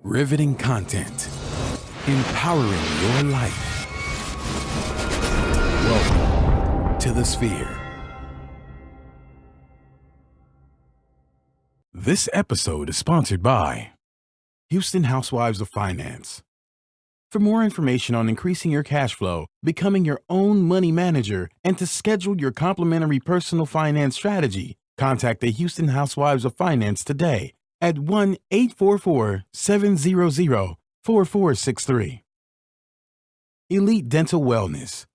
Riveting content. Empowering your life. Welcome to the Sphere. This episode is sponsored by Houston Housewives of Finance. For more information on increasing your cash flow, becoming your own money manager, and to schedule your complimentary personal finance strategy, contact the Houston Housewives of Finance today at 1-844-700-4463. Elite Dental Wellness.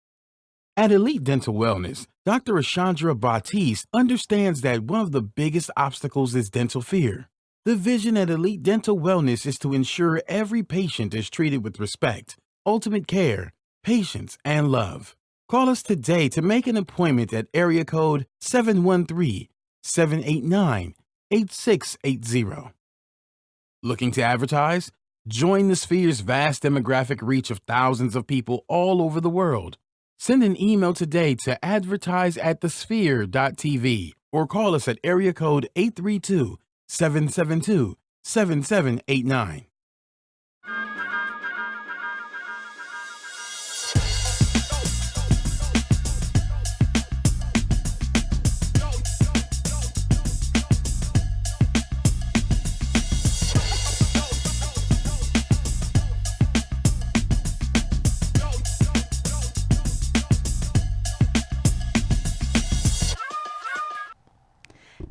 At Elite Dental Wellness, Dr. Ashandra Batiste understands that one of the biggest obstacles is dental fear. The vision at Elite Dental Wellness is to ensure every patient is treated with respect, ultimate care, patience, and love. Call us today to make an appointment at area code 713-789-8680. Looking to advertise? Join the Sphere's vast demographic reach of thousands of people all over the world. Send an email today to advertise@thesphere.tv or call us at area code 832-772-7789.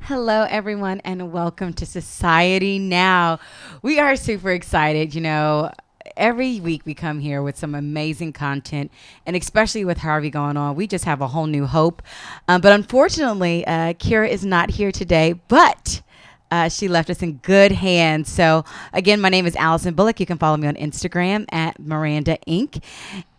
Hello, everyone, and welcome to Society Now. We are super excited. You know, every week we come here with some amazing content, and especially with Harvey going on, we just have a whole new hope. But unfortunately, Kira is not here today, but she left us in good hands. So again, my name is Allison Bullock. You can follow me on Instagram at Miranda Inc.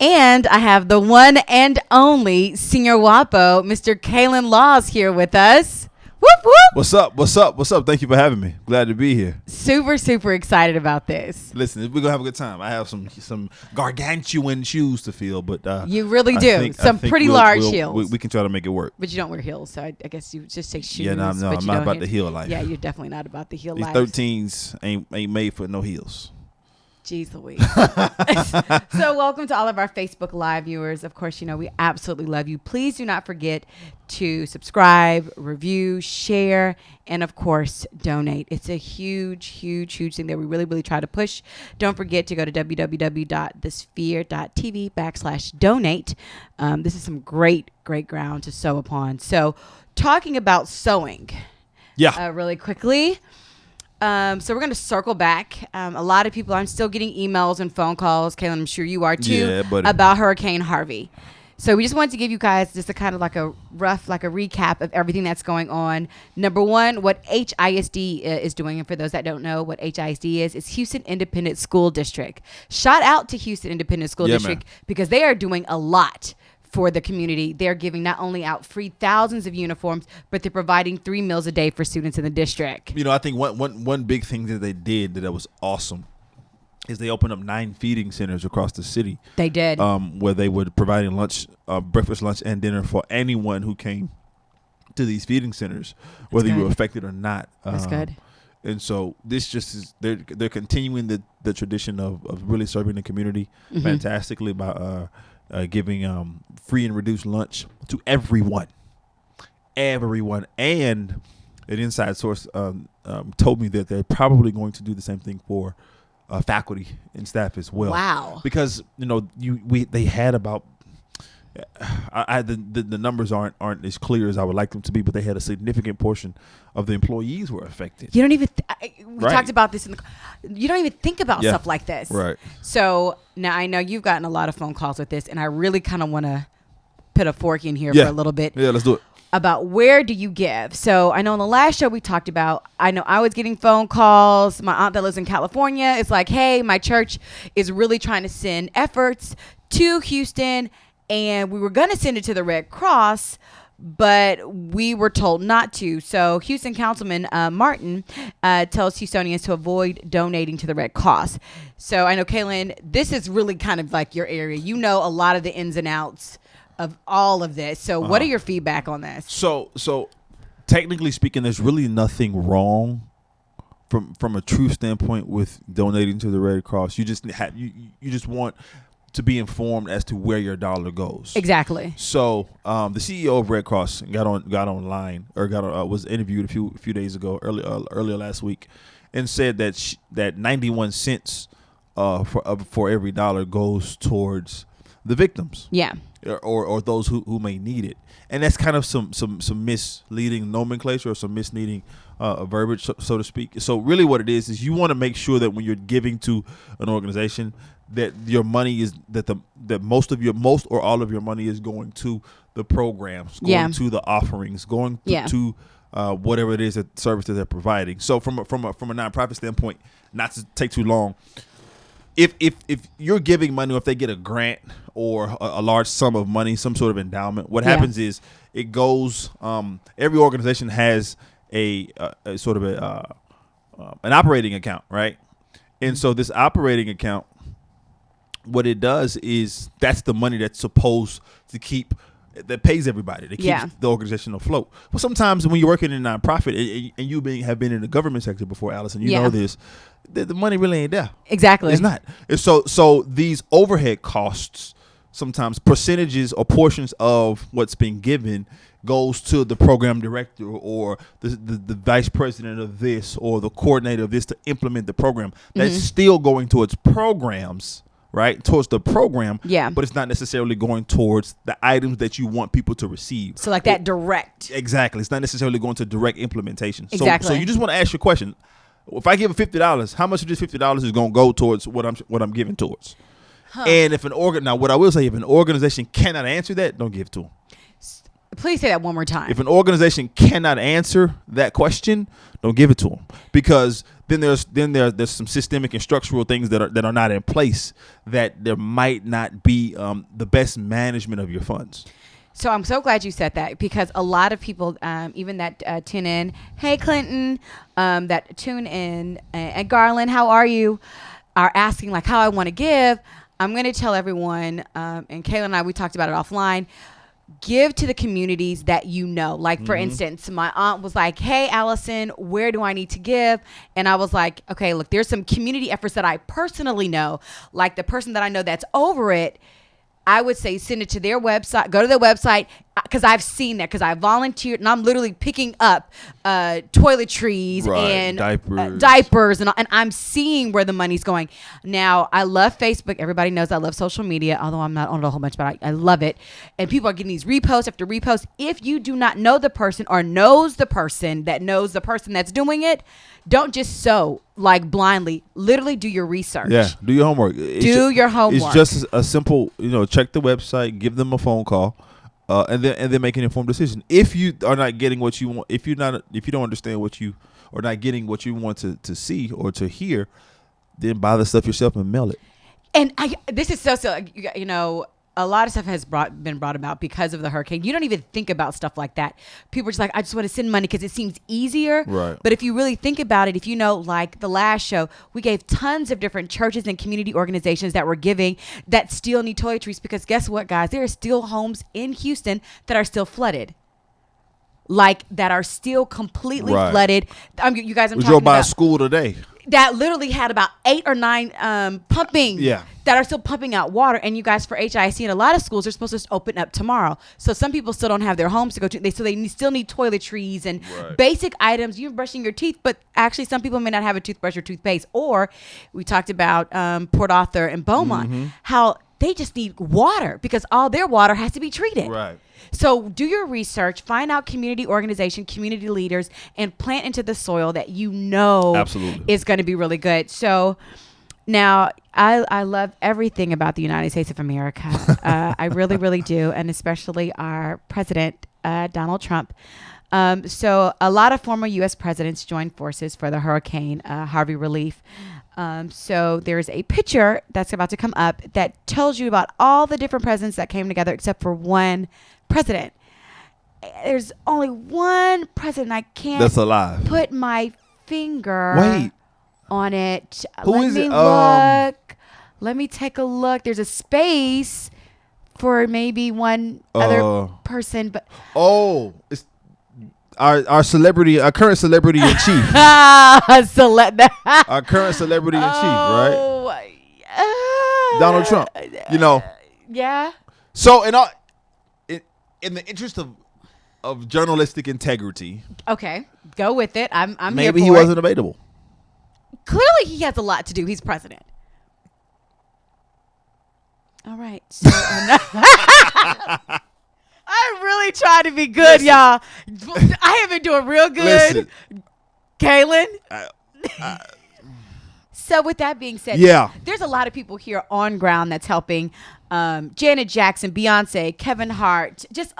And I have the one and only Senior Wapo, Mr. Kalan Laws, here with us. Whoop, whoop. What's up? What's up? What's up? Thank you for having me. Glad to be here. Super excited about this. Listen, we're gonna have a good time. I have some gargantuan shoes to fill, but you really do. I think pretty large heels. We can try to make it work. But you don't wear heels, so I guess you just take shoes. Yeah, no, I'm not about the heel life. Yeah, you're definitely not about the heel life. These 13s ain't made for no heels. Jeez Louise. So welcome to all of our Facebook Live viewers. Of course, you know, we absolutely love you. Please do not forget to subscribe, review, share, and of course, donate. It's a huge thing that we really try to push. Don't forget to go to www.thesphere.tv/donate. This is some great ground to sow upon. So talking about sewing. Yeah. Really quickly. So we're going to circle back. A lot of people, I'm still getting emails and phone calls. Kalan, I'm sure you are too, about Hurricane Harvey. So we just wanted to give you guys just a kind of like a rough, like a recap of everything that's going on. Number one, what HISD is doing. And for those that don't know what HISD is Houston Independent School District. Shout out to Houston Independent School District because they are doing a lot for the community. They're giving not only out free thousands of uniforms, but they're providing 3 meals a day for students in the district. You know, I think one big thing that they did that was awesome is they opened up 9 feeding centers across the city. They did. Where they were providing lunch, breakfast, lunch, and dinner for anyone who came to these feeding centers, whether you were affected or not. That's good. And so this just is they're continuing the tradition of really serving the community fantastically by giving free and reduced lunch to everyone. And an inside source told me that they're probably going to do the same thing for faculty and staff as well. Wow! Because you know they had about the numbers aren't as clear as I would like them to be, but they had a significant portion of the employees were affected. You don't even we talked about this you don't even think about stuff like this, right? So now I know you've gotten a lot of phone calls with this, and I really kind of want to put a fork in here for a little bit. Yeah, let's do it. About where do you give? So I know on the last show we talked about, I know I was getting phone calls. My aunt that lives in California is like, hey, my church is really trying to send efforts to Houston, and we were going to send it to the Red Cross, but we were told not to. So Houston Councilman Martin tells Houstonians to avoid donating to the Red Cross. So I know, Kalan, this is really kind of like your area. You know a lot of the ins and outs of all of this. So what are your feedback on this? So technically speaking, there's really nothing wrong from a true standpoint with donating to the Red Cross, you just want to be informed as to where your dollar goes. Exactly. So the CEO of Red Cross was interviewed a few days ago, earlier last week, and said that that 91 cents for every dollar goes towards the victims. Yeah. Or those who may need it. And that's kind of some misleading nomenclature or some misleading verbiage, so to speak. So really what it is you want to make sure that when you're giving to an organization that your money is that most or all of your money is going to the programs, going to the offerings, going to whatever it is that services they're providing. So from a nonprofit standpoint, not to take too long, if you're giving money, or if they get a grant or a large sum of money, some sort of endowment, what happens is it goes. Every organization has a sort of an operating account, right? And so this operating account, what it does is that's the money that's supposed to that pays everybody, that keeps the organization afloat. Well, sometimes when you're working in a nonprofit and you have been in the government sector before, Allison, you know this, the money really ain't there. Exactly. It's not. And so these overhead costs, sometimes percentages or portions of what's being given goes to the program director or the vice president of this or the coordinator of this to implement the program. That's still going towards programs, right? Towards the program. Yeah. But it's not necessarily going towards the items that you want people to receive. So like that direct. Exactly. It's not necessarily going to direct implementation. Exactly. So you just want to ask your question. If I give $50, how much of this $50 is going to go towards what I'm giving towards? Huh. And if what I will say, if an organization cannot answer that, don't give to them. Please say that one more time. If an organization cannot answer that question, don't give it to them, because then there's some systemic and structural things that are not in place, that there might not be the best management of your funds. So I'm so glad you said that, because a lot of people, even that tune in, hey Clinton, that tune in, and Garland, how are you, are asking like how I want to give. I'm going to tell everyone, and Kalan and I, we talked about it offline, give to the communities that you know. Like, for instance, my aunt was like, hey, Allison, where do I need to give? And I was like, okay, look, there's some community efforts that I personally know. Like the person that I know that's over it, I would say send it to their website, go to their website, because I've seen that, because I volunteered, and I'm literally picking up toiletries and diapers and I'm seeing where the money's going. Now, I love Facebook. Everybody knows I love social media, although I'm not on it a whole bunch, but I love it. And people are getting these reposts after reposts. If you do not know the person or knows the person that knows the person that's doing it, don't just sow like blindly. Literally do your research. Yeah, do your homework. Your homework. It's just a simple, check the website, give them a phone call, and then make an informed decision. If you are not getting what you want, if you don't understand what you or not getting what you want to see or to hear, then buy the stuff yourself and mail it. And this is so a lot of stuff has been brought about because of the hurricane. You don't even think about stuff like that. People are just like, I just want to send money because it seems easier. Right. But if you really think about it, if you know, like the last show, we gave tons of different churches and community organizations that were giving that still need toiletries, because guess what, guys? There are still homes in Houston that are still flooded. Like, that are still completely flooded. You guys, I'm we talking drove by about a school today that literally had about 8 or 9 pumping that are still pumping out water. And you guys, for HIC and a lot of schools, are supposed to open up tomorrow. So some people still don't have their homes to go to. They still need toiletries and basic items. You're brushing your teeth, but actually some people may not have a toothbrush or toothpaste. Or we talked about Port Arthur and Beaumont, how they just need water because all their water has to be treated. Right. So do your research, find out community organization, community leaders, and plant into the soil that you know is going to be really good. So now I love everything about the United States of America. I really, really do. And especially our president, Donald Trump. So a lot of former U.S. presidents joined forces for the Hurricane Harvey relief. So there's a picture that's about to come up that tells you about all the different presidents that came together except for one president. There's only one president. I can't that's alive. Put my finger on it. Who is it? Look. Let me take a look. There's a space for maybe one other person, but our current celebrity in chief. Our current celebrity in chief, right? Donald Trump. Yeah. So in the interest of journalistic integrity, okay, go with it. I'm maybe here he for wasn't available. Clearly, he has a lot to do. He's president. All right. So I'm really trying to be good, y'all. I have been doing real good. Kalan. So with that being said, there's a lot of people here on ground that's helping. Janet Jackson, Beyonce, Kevin Hart, just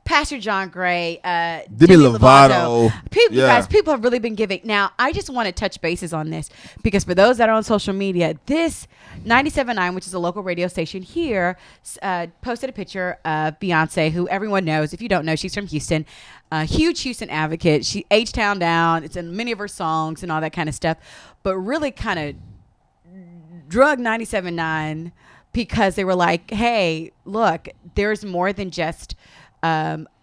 Pastor John Gray, Demi Lovato. Guys, people have really been giving. Now, I just want to touch bases on this because for those that are on social media, this 97.9, which is a local radio station here, posted a picture of Beyonce, who everyone knows. If you don't know, she's from Houston. Huge Houston advocate. She H-Town Down. It's in many of her songs and all that kind of stuff. But really kind of drug 97.9 because they were like, hey, look, there's more than just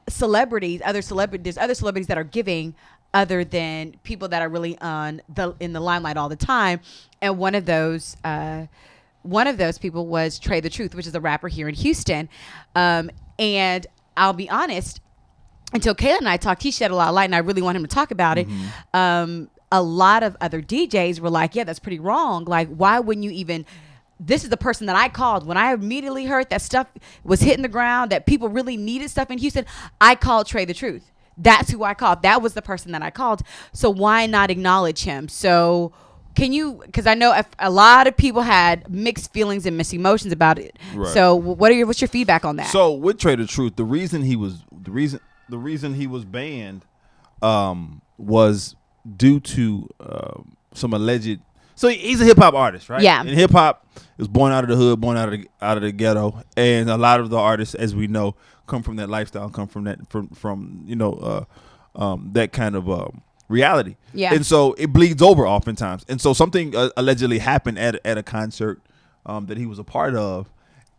celebrities. There's other celebrities that are giving other than people that are really in the limelight all the time. And one of those people was Trey the Truth, which is a rapper here in Houston. And I'll be honest, until Kalan and I talked, he shed a lot of light, and I really want him to talk about it. A lot of other DJs were like, yeah, that's pretty wrong. Like, why wouldn't you even... This is the person that I called. When I immediately heard that stuff was hitting the ground, that people really needed stuff in Houston, I called Trey the Truth. That's who I called. That was the person that I called. So why not acknowledge him? So can you, because I know a lot of people had mixed feelings and mixed emotions about it. Right. So what's your feedback on that? So with Trey the Truth, the reason he was banned was due to some alleged. So he's a hip hop artist, right? Yeah. And hip hop is born out of the hood, born out of the ghetto, and a lot of the artists, as we know, come from that lifestyle, come from that that kind of reality. Yeah. And so it bleeds over oftentimes. And so something allegedly happened at a concert that he was a part of,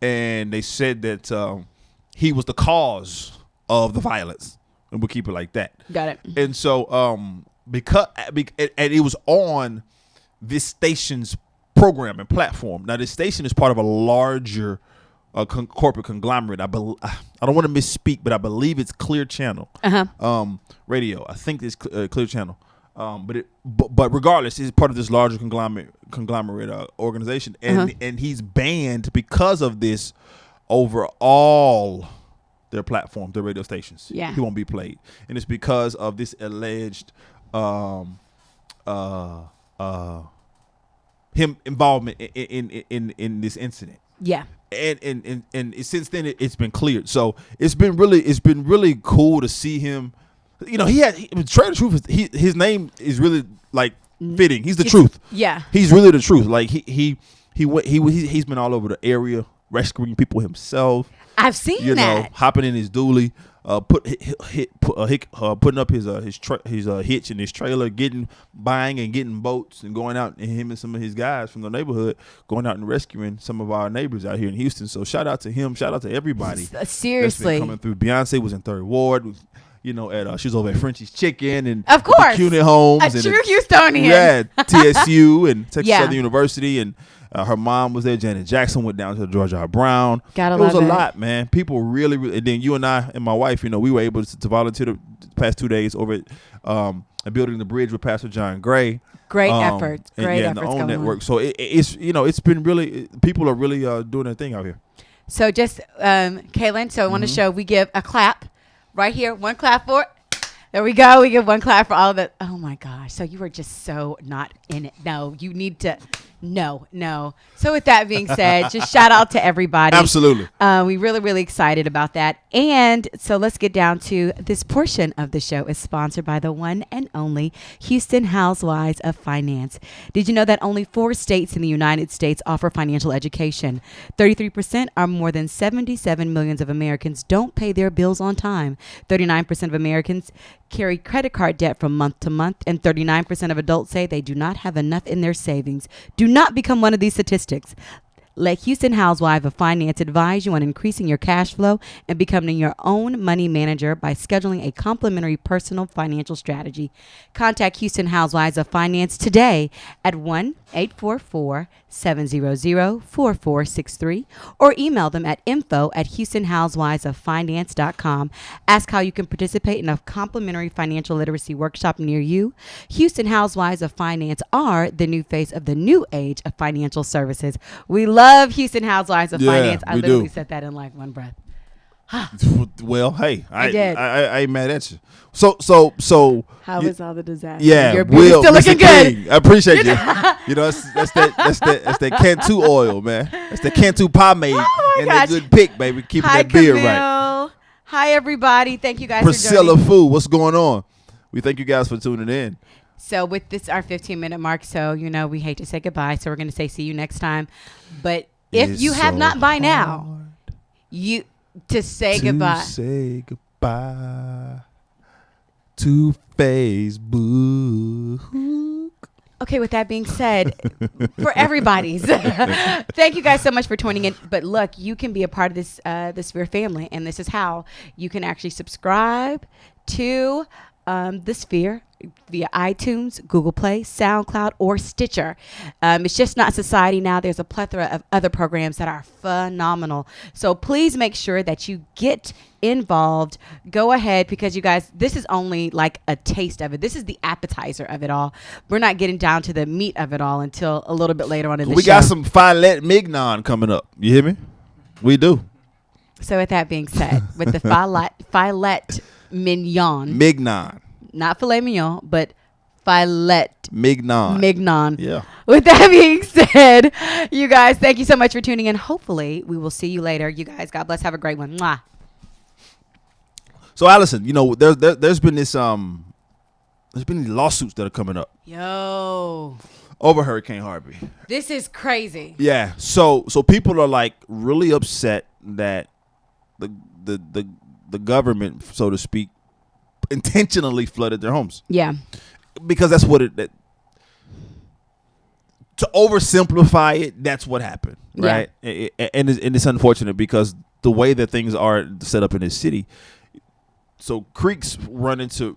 and they said that he was the cause of the violence, and we'll keep it like that. Got it. And so because it was on this station's program and platform. Now, this station is part of a larger corporate conglomerate. I don't want to misspeak, but I believe it's Clear Channel radio. I think it's Clear Channel. But regardless, it's part of this larger conglomerate organization, and he's banned because of this over all their platforms, their radio stations. Yeah, he won't be played, and it's because of this alleged him involvement in this incident. Yeah. And since then it's been cleared. So it's been really cool to see him. You know, Trey the Truth. His name is really like fitting. He's the truth. Yeah. He's really the truth. Like he's been all over the area rescuing people himself. I've seen that. Hopping in his dually. Putting up his hitch in his trailer, buying and getting boats, and going out, and him and some of his guys from the neighborhood going out and rescuing some of our neighbors out here in Houston. So shout out to him, shout out to everybody. Seriously, that's been coming through. Beyonce was in Third Ward, she's over at Frenchie's Chicken, and of course, CUNY Homes, a true Houstonian. Yeah, TSU and Texas Southern University, and her mom was there. Janet Jackson went down to Georgia R. Brown. It was a lot, man. People really, really. And then you and I and my wife, we were able to volunteer the past 2 days over at building the bridge with Pastor John Gray. Great efforts. Great efforts. And the OWN network. So it's been really. People are really doing their thing out here. So just Kalan. So I want to show. We give a clap right here. One clap for it. There we go. We give one clap for all of it. Oh my gosh. So you were just so not in it. No, you need to. No. So with that being said, just shout out to everybody. Absolutely. We really, really excited about that. And so let's get down to this portion of the show is sponsored by the one and only Houston Housewives of Finance. Did you know that only 4 states in the United States offer financial education? 33% or more than 77 million of Americans don't pay their bills on time. 39% of Americans carry credit card debt from month to month, and 39% of adults say they do not have enough in their savings. Do not become one of these statistics. Let Houston Housewife of Finance advise you on increasing your cash flow and becoming your own money manager by scheduling a complimentary personal financial strategy. Contact Houston Housewives of Finance today at 1-844-700-4463 or email them at info@houstonhousewivesoffinance.com. Ask how you can participate in a complimentary financial literacy workshop near you. Houston Housewives of Finance are the new face of the new age of financial services. We love Houston Housewives of Finance. I literally said that in like one breath. Well, hey, I did. I ain't mad at you. So How was all the disaster? Yeah, Your beauty's still looking good. King, I appreciate you. You know, that's that Cantu oil, man. That's the Cantu pomade and that good pick, baby. Keeping that beard right. Hi, everybody. Thank you guys Priscilla for joining. Fu, what's going on? We thank you guys for tuning in. So with this, our 15-minute mark, so, we hate to say goodbye, so we're going to say see you next time. But if you have not by now, to say goodbye to Facebook. Okay, with that being said, for everybody's, thank you guys so much for tuning in. But look, you can be a part of this the Sphere family, and this is how you can actually subscribe to the Sphere via iTunes, Google Play, SoundCloud, or Stitcher. It's just not Society now. There's a plethora of other programs that are phenomenal. So please make sure that you get involved. Go ahead, because you guys, this is only like a taste of it. This is the appetizer of it all. We're not getting down to the meat of it all until a little bit later on in the show. We got some filet mignon coming up. You hear me? We do. So with that being said, with the filet mignon. Mignon. Not filet mignon, but filet mignon. Yeah. With that being said, you guys, thank you so much for tuning in. Hopefully, we will see you later. You guys, God bless. Have a great one. Mwah. So, Allison, there's been these lawsuits that are coming up. Yo. Over Hurricane Harvey. This is crazy. Yeah. So people are like really upset that the government, so to speak, intentionally flooded their homes. Yeah. Because that's what to oversimplify it, that's what happened, right? Yeah. And it's unfortunate because the way that things are set up in this city, so creeks run into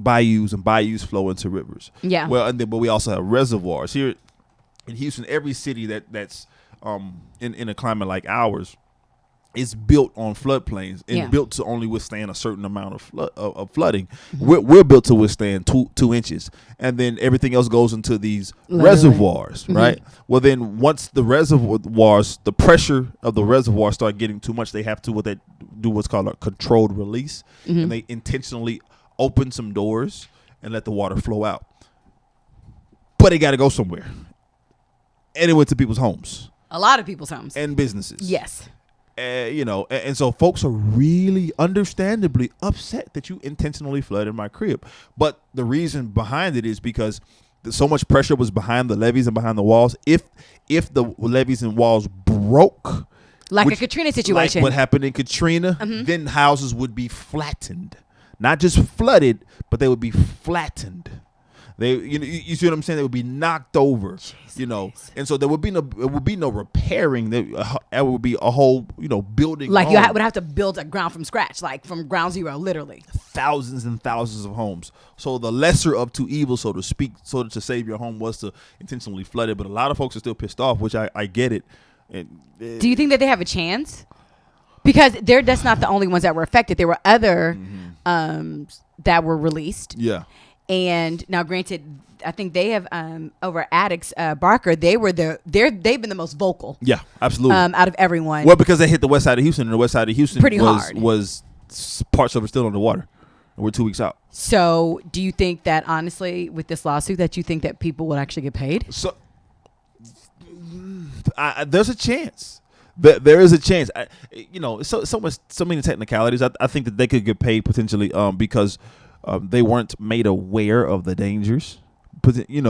bayous, and bayous flow into rivers. Yeah. Well, but we also have reservoirs here in Houston. Every city that's in a climate like ours is built on floodplains and built to only withstand a certain amount of flooding. Mm-hmm. We're built to withstand 2 inches, and then everything else goes into these reservoirs, mm-hmm. right? Well, then once the pressure of the reservoir start getting too much, they have to do what's called a controlled release, mm-hmm. and they intentionally open some doors and let the water flow out. But it got to go somewhere, and it went to people's homes. A lot of people's homes and businesses. Yes. And so folks are really understandably upset that you intentionally flooded my crib. But the reason behind it is because so much pressure was behind the levees and behind the walls. If the levees and walls broke, like a Katrina situation, like what happened in Katrina, mm-hmm. then houses would be flattened, not just flooded, but they would be flattened. You see what I'm saying? They would be knocked over, Jesus. And so there would be no repairing. There would be a whole, building. Like you would have to build a ground from scratch, like from ground zero, literally. Thousands and thousands of homes. So the lesser of two evils, so to speak, to save your home was to intentionally flood it. But a lot of folks are still pissed off, which I get it. Do you think that they have a chance? Because that's not the only ones that were affected. There were other mm-hmm. That were released. Yeah. And now, granted, I think they have over Addicts Barker. They've been the most vocal. Yeah, absolutely. Out of everyone. Well, because they hit the west side of Houston, and the west side of Houston pretty hard. Was parts of it still underwater. And we're 2 weeks out. So, do you think that honestly, with this lawsuit, that you think that people will actually get paid? So, there's a chance. There is a chance. So many technicalities. I think that they could get paid potentially because. They weren't made aware of the dangers, so you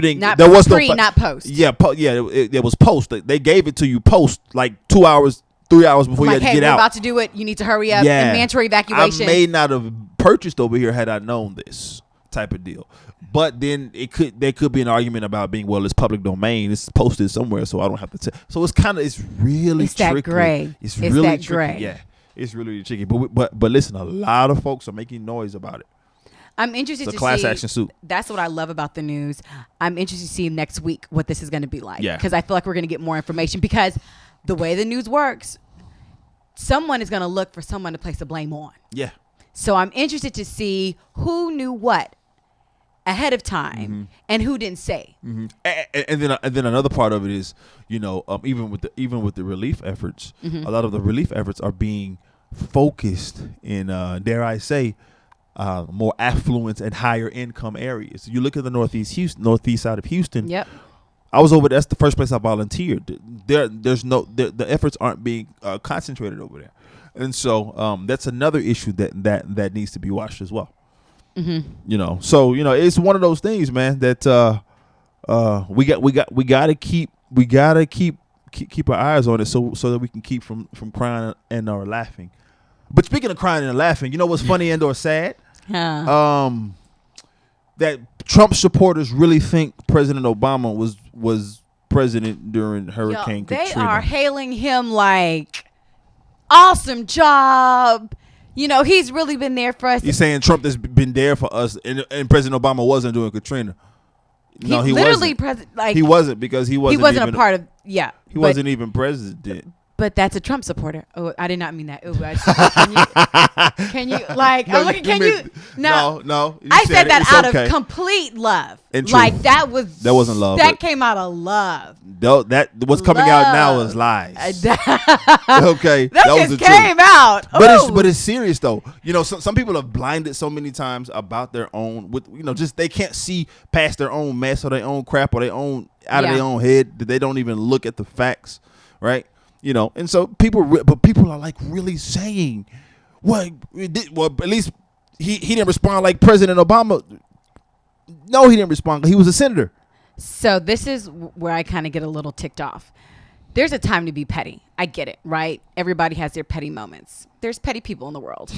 didn't. Not there was not post. Yeah, it was post. They gave it to you post like 2 hours, 3 hours before you had to get out. We're about to do it. You need to hurry up. Yeah, and mandatory evacuation. I may not have purchased over here had I known this. type of deal. But then there could be an argument about being, well, it's public domain. It's posted somewhere, so I don't have to tell. So it's really it's tricky. That gray. It's really that tricky. Gray. Yeah, it's really tricky. But listen, a lot of folks are making noise about it. I'm interested to see. It's a class action suit. That's what I love about the news. I'm interested to see next week what this is going to be like. Yeah. Because I feel like we're going to get more information. Because the way the news works, someone is going to look for someone to place the blame on. Yeah. So I'm interested to see who knew what ahead of time and who didn't say. And then another part of it is, even with the relief efforts, a lot of the relief efforts are being focused in, dare I say, more affluent and higher income areas. You look at the northeast side of Houston. Yep. I was over. That's the first place I volunteered. The efforts aren't being concentrated over there, and so that's another issue that needs to be watched as well. So it's one of those things, man, that we got to keep our eyes on it so that we can keep from crying and or laughing. But speaking of crying and laughing, you know what's funny and or sad? That Trump supporters really think President Obama was president during Hurricane Katrina. They are hailing him like, awesome job. He's really been there for us. He's saying Trump has been there for us, and President Obama wasn't doing Katrina. No, he literally wasn't. He wasn't because he wasn't even a part of. Yeah, he wasn't even president. But that's a Trump supporter. Oh, I did not mean that. Can you like? No, I'm looking. Can you? No. I said that it's out okay. of complete love. And like truth. that wasn't love. That came out of love. That what's coming out now is lies. Okay, that was just the came truth. out. But it's serious though. Some people are blinded so many times about their own. Just they can't see past their own mess or their own crap or their own out of their own head. That they don't even look at the facts, right? And so people are like really saying, well, at least he didn't respond like President Obama. No, he didn't respond. He was a senator. So this is where I kind of get a little ticked off. There's a time to be petty. I get it, right? Everybody has their petty moments. There's petty people in the world.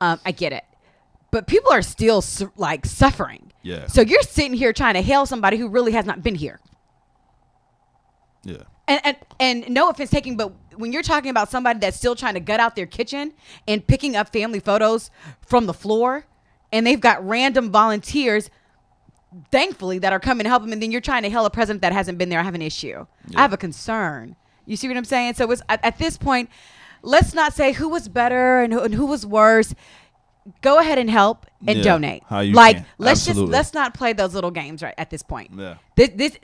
I get it. But people are still suffering. Yeah. So you're sitting here trying to hail somebody who really has not been here. Yeah. And no offense taken, but when you're talking about somebody that's still trying to gut out their kitchen and picking up family photos from the floor, and they've got random volunteers, thankfully, that are coming to help them, and then you're trying to hail a president that hasn't been there, I have an issue. Yeah. I have a concern. You see what I'm saying? So it's at this point, let's not say who was better and who was worse. Go ahead and help and donate. How you can. Let's not play those little games right at this point. Yeah. This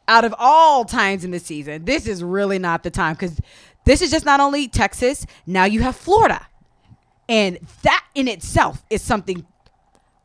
out of all times in the season, this is really not the time, because this is just not only Texas. Now you have Florida, and that in itself is something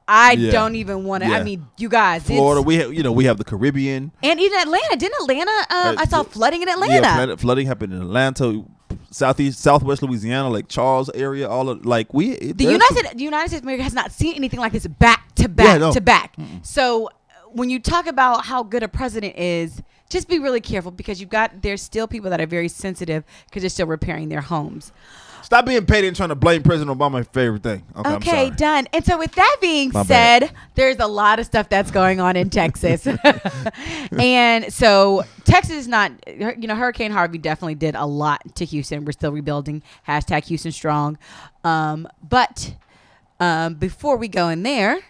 I don't even want to. I mean, you guys, Florida. We have the Caribbean, and even Atlanta. Didn't Atlanta? I saw flooding in Atlanta. Yeah, flooding happened in Atlanta, southwest Louisiana, Lake Charles area. All of the United States of America has not seen anything like this back to back to back. So when you talk about how good a president is, just be really careful, because there's still people that are very sensitive because they're still repairing their homes. Stop being petty and trying to blame President Obama for everything. Okay, done. And so with that being said, there's a lot of stuff that's going on in Texas. And so Texas is not, Hurricane Harvey definitely did a lot to Houston. We're still rebuilding. #Houston Strong. But before we go in there.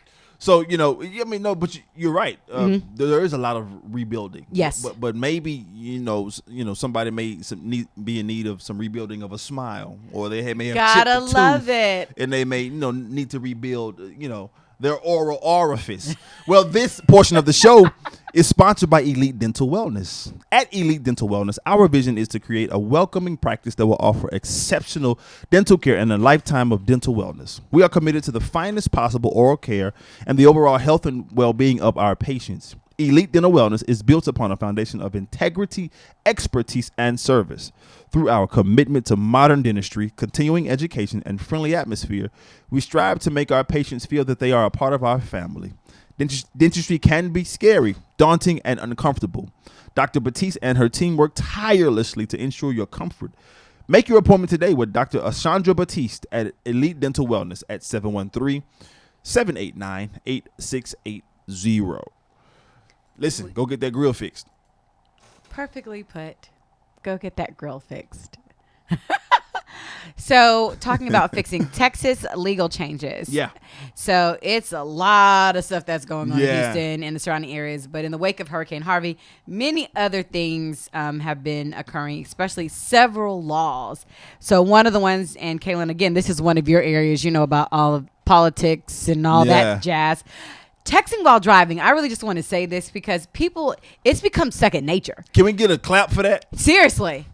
So, but you're right. There is a lot of rebuilding. Yes. But maybe, somebody may be in need of some rebuilding of a smile, or they may have chipped a love tooth, it. and they may, need to rebuild, their oral orifice. Well, this portion of the show is sponsored by Elite Dental Wellness. At Elite Dental Wellness, our vision is to create a welcoming practice that will offer exceptional dental care and a lifetime of dental wellness. We are committed to the finest possible oral care and the overall health and well-being of our patients. Elite Dental Wellness is built upon a foundation of integrity, expertise, and service. Through our commitment to modern dentistry, continuing education, and friendly atmosphere, we strive to make our patients feel that they are a part of our family. Dentistry can be scary, daunting, and uncomfortable. Dr. Batiste and her team work tirelessly to ensure your comfort. Make your appointment today with Dr. Ashandra Batiste at Elite Dental Wellness at 789-8680. Listen, go get that grill fixed. Perfectly put. Go get that grill fixed. So, talking about fixing Texas legal changes. Yeah. So, it's a lot of stuff that's going on in Yeah. Houston and the surrounding areas. But in the wake of Hurricane Harvey, many other things have been occurring, especially several laws. So, one of the ones, and Kalan, again, this is one of your areas, you know, about all of politics and all Yeah. that jazz. Texting while driving. I really just want to say this because people, it's become second nature. Can we get a clap for that? Seriously.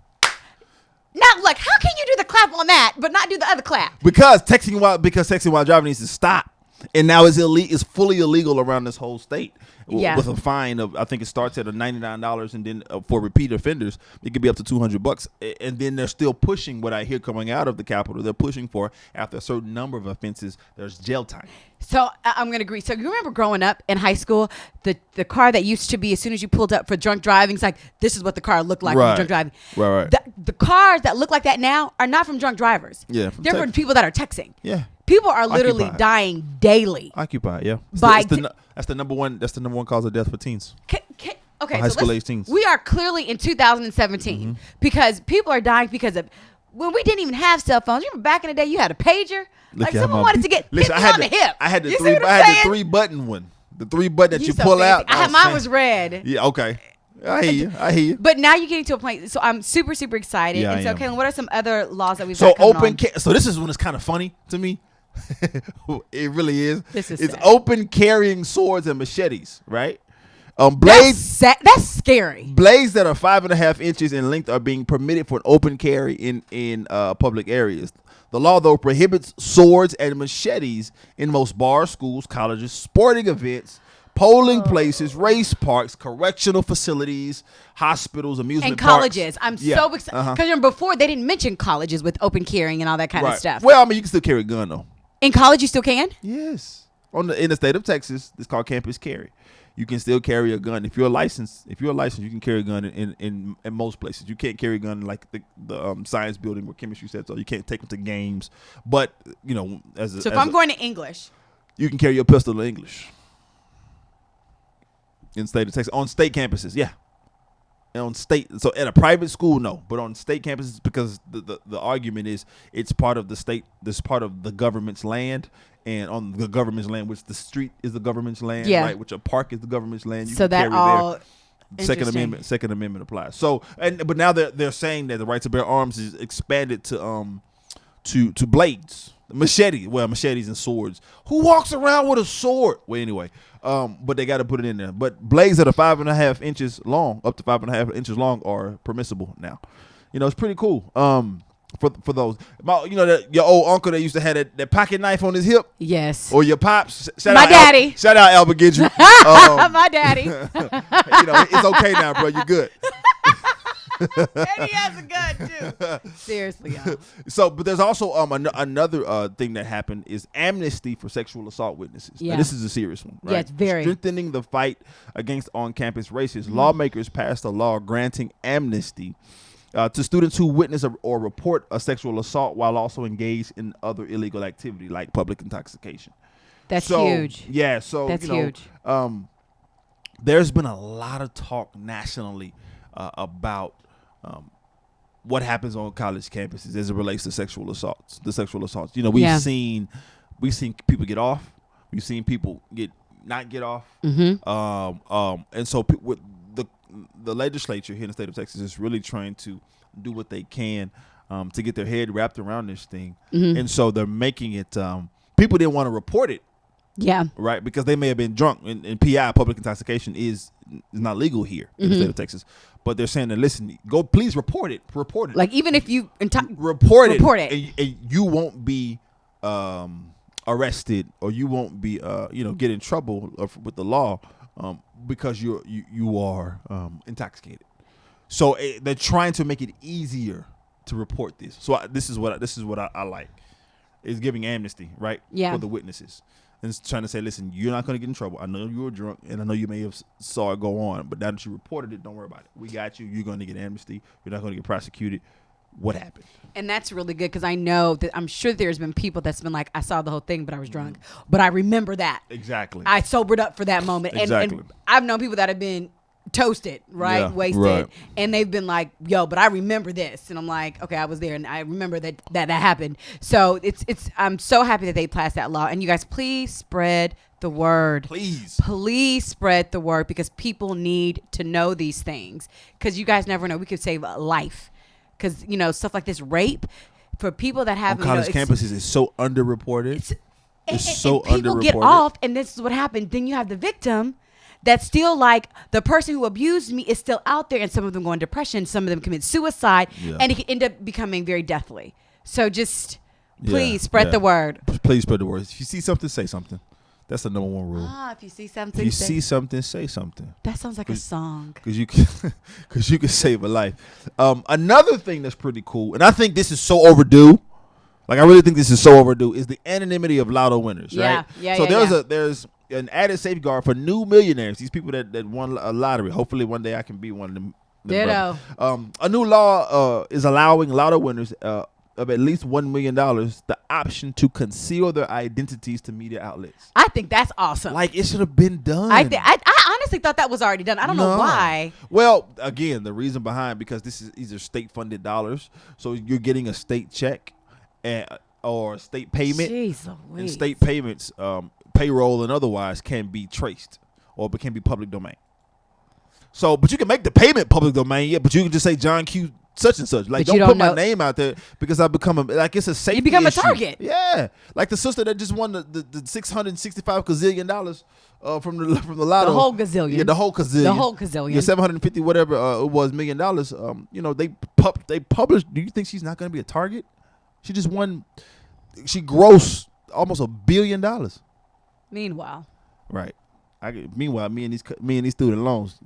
Not like, how can you do the clap on that, but not do the other clap? Because texting while driving needs to stop, and now it's fully illegal around this whole state. Yeah. With a fine of, I think it starts at $99, and then for repeat offenders, it could be up to $200. And then they're still pushing what I hear coming out of the Capitol. They're pushing for, after a certain number of offenses, there's jail time. So I'm going to agree. So you remember growing up in high school, the car that used to be, as soon as you pulled up for drunk driving, it's like, this is what the car looked like Right. from drunk driving. Right. The cars that look like that now are not from drunk drivers. Yeah, They're from people that are texting. Yeah. People are literally Occupied. dying daily. Occupied, yeah. By That's the number one cause of death for teens. Okay, High school let's- age teens. we are clearly in 2017 because people are dying because of when we didn't even have cell phones. You remember back in the day, you had a pager. Look Like at someone my wanted to get hit me on the hip. I had the You see three. what I'm I had the saying? 3-button one. The 3-button that you so pull fancy. out. Mine was red. Yeah. Okay. I hear you. But now you're getting to a point. So I'm super, super excited. Yeah, and so, I am. Kalan, what are some other laws that we've So got coming on? so this is when it's kind of funny to me. It really is. This is it's sad. open carrying swords and machetes, right? Blades That's scary. blades that are 5.5 inches in length are being permitted for an open carry in public areas. The law, though, prohibits swords and machetes in most bars, schools, colleges, sporting events, polling places, race parks, correctional facilities, hospitals, amusement And parks. colleges. I'm so excited. Because before, they didn't mention colleges with open carrying and all that kind of stuff. Well, I mean, you can still carry a gun, though. In college, you still can? Yes. In the state of Texas, it's called campus carry. You can still carry a gun if you're licensed. If you're licensed, you can carry a gun in most places. You can't carry a gun like the science building where chemistry said so. You can't take them to games. But So if I'm going to English, you can carry a pistol in English in the state of Texas on state campuses. Yeah. And on state, so at a private school, no, but on state campuses, because the argument is it's part of the state, this part of the government's land, and on the government's land, which the street is the government's land, right? Which a park is the government's land. You so can that carry all there. Second Amendment applies. So, but now they're saying that the right to bear arms is expanded to blades, machetes and swords. Who walks around with a sword? Well, anyway, but they got to put it in there. But blades that are 5.5 inches long, up to 5.5 inches long, are permissible now. It's pretty cool. For those, your old uncle that used to have that pocket knife on his hip. Yes. Or your pops. My daddy. Shout out Albert Gidry. My daddy. It's okay now, bro. You're good. And he has a gun too. Seriously, y'all. So, but there's also another thing that happened is amnesty for sexual assault witnesses. Yeah. Now, this is a serious one, right? Yeah, it's very. Strengthening the fight against on-campus racism. Lawmakers passed a law granting amnesty to students who witness or report a sexual assault while also engaged in other illegal activity like public intoxication. That's huge. Yeah, so that's huge. There's been a lot of talk nationally about what happens on college campuses as it relates to sexual assaults. The sexual assaults. We've seen people get off. We've seen people not get off. And so with the legislature here in the state of Texas is really trying to do what they can to get their head wrapped around this thing. And so they're making it. People didn't want to report it. Yeah. Right, because they may have been drunk, and PI, public intoxication, is not legal here in the state of Texas. But they're saying that, listen, please report it. Like, even if you report it, and you won't be arrested, or you won't be get in trouble with the law because you are intoxicated. So they're trying to make it easier to report this. So this is what I like, is giving amnesty, right? Yeah. For the witnesses. And it's trying to say, listen, you're not going to get in trouble. I know you were drunk, and I know you may have saw it go on, but now that you reported it, don't worry about it. We got you. You're going to get amnesty. You're not going to get prosecuted. what happened. And that's really good because I know that I'm sure there's been people that's been like, I saw the whole thing, but I was drunk. But I remember that. Exactly. I sobered up for that moment. Exactly. And I've known people that have been toasted, right? Yeah, Wasted. right. And they've been like, yo, but I remember this. And I'm like, okay, I was there and I remember that happened. So I'm so happy that they passed that law. And you guys, please spread the word. Please spread the word because people need to know these things. Because you guys never know. We could save a life. Because, stuff like this, rape, for people that have... On college campuses, it's so underreported. It's so and people underreported. Get off, and this is what happened. Then you have the victim that's still like, the person who abused me is still out there, and some of them go in depression, some of them commit suicide, and it can end up becoming very deathly. So just please spread the word. Please spread the word. If you see something, say something. That's the number one rule. If you see something, say something. That sounds like a song. Because you can save a life. Another thing that's pretty cool, and I think this is so overdue. Like, I really think this is so overdue, is the anonymity of lotto winners, right? So there's an added safeguard for new millionaires. These people that won a lottery. Hopefully one day I can be one of them. Ditto. A new law is allowing lotto winners of at least $1 million the option to conceal their identities to media outlets. I think that's awesome. Like, it should have been done. I honestly thought that was already done. I don't know why. Well, again, the reason behind, because these are state-funded dollars, so you're getting a state check or state payment. Jeez Louise. And state payments, payroll and otherwise, can be traced or can be public domain. So, but you can make the payment public domain, but you can just say John Q. such and such. Like, don't put my name out there because I become it's a safety. You become issue. a target. Yeah, like the sister that just won the $665 gazillion from the lotto. The whole gazillion. Yeah, the whole gazillion. The whole gazillion. Yeah, 750 whatever it was $1 million. They published. Do you think she's not going to be a target? She just won. She grossed almost $1 billion. Meanwhile. Right. Meanwhile, me and these student loans.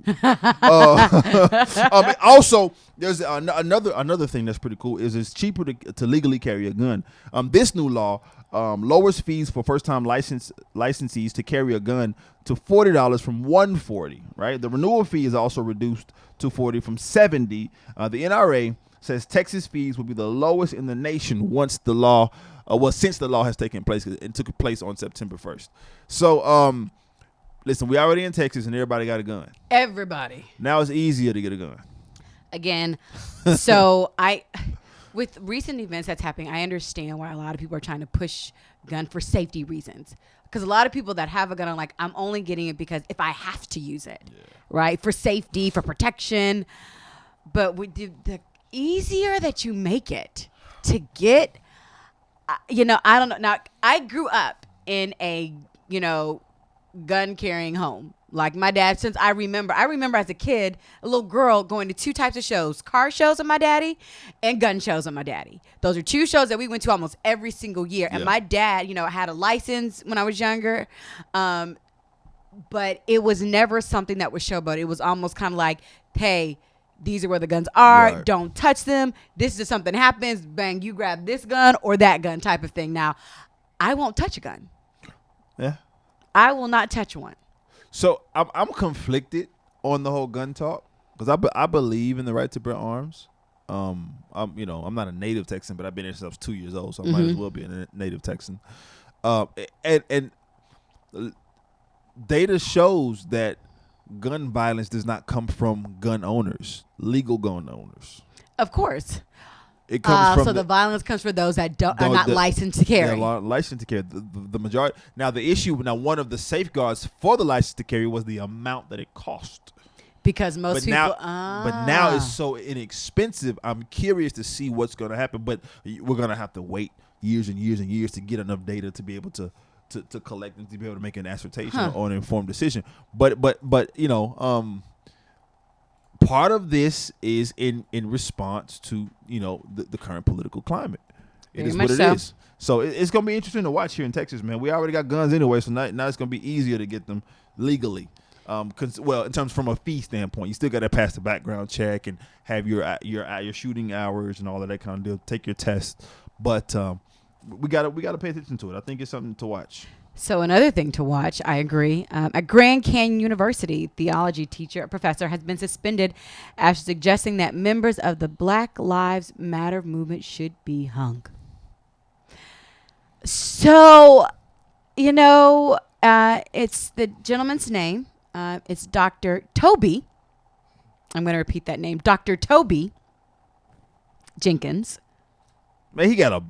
Also, there's another thing that's pretty cool is it's cheaper to legally carry a gun. This new law lowers fees for first-time licensees to carry a gun to $40 from $140. Right. The renewal fee is also reduced to $40 from $70. The NRA says Texas fees will be the lowest in the nation since the law has taken place. It took place on September 1st. So, listen, we already in Texas and everybody got a gun. Everybody. Now it's easier to get a gun. Again, so with recent events that's happening, I understand why a lot of people are trying to push gun for safety reasons. Because a lot of people that have a gun are like, I'm only getting it because if I have to use it, right? For safety, for protection. But the easier that you make it to get, I don't know. Now, I grew up in a, gun carrying home. Like my dad, since I remember as a kid, a little girl going to two types of shows: car shows with my daddy and gun shows with my daddy. Those are two shows that we went to almost every single year. And my dad, had a license when I was younger. But it was never something that was showboat. It was almost kind of like, hey, these are where the guns are. Right. Don't touch them. This is if something happens, bang, you grab this gun or that gun type of thing. Now, I won't touch a gun. Yeah. I will not touch one. So I'm conflicted on the whole gun talk because I believe in the right to bear arms. I'm not a native Texan, but I've been here since I was 2 years old, so I might as well be a native Texan. And data shows that gun violence does not come from gun owners, legal gun owners. Of course. It comes from the violence comes for those that are not licensed to carry. Yeah, licensed to carry. The majority. Now, one of the safeguards for the license to carry was the amount that it cost. Because most people. But now it's so inexpensive. I'm curious to see what's going to happen. But we're going to have to wait years and years and years to get enough data to be able to collect and to be able to make an assertion or an informed decision. But part of this is in response to the current political climate. It is what it is. So it's going to be interesting to watch here in Texas, man. We already got guns anyway, so now it's going to be easier to get them legally. In terms from a fee standpoint, you still got to pass the background check and have your shooting hours and all of that kind of deal. Take your test, but we got to pay attention to it. I think it's something to watch. So another thing to watch, I agree. At Grand Canyon University, theology teacher, a professor, has been suspended after suggesting that members of the Black Lives Matter movement should be hung. So, it's the gentleman's name. It's Dr. Toby. I'm going to repeat that name, Dr. Toby Jenkins. Man, he got a.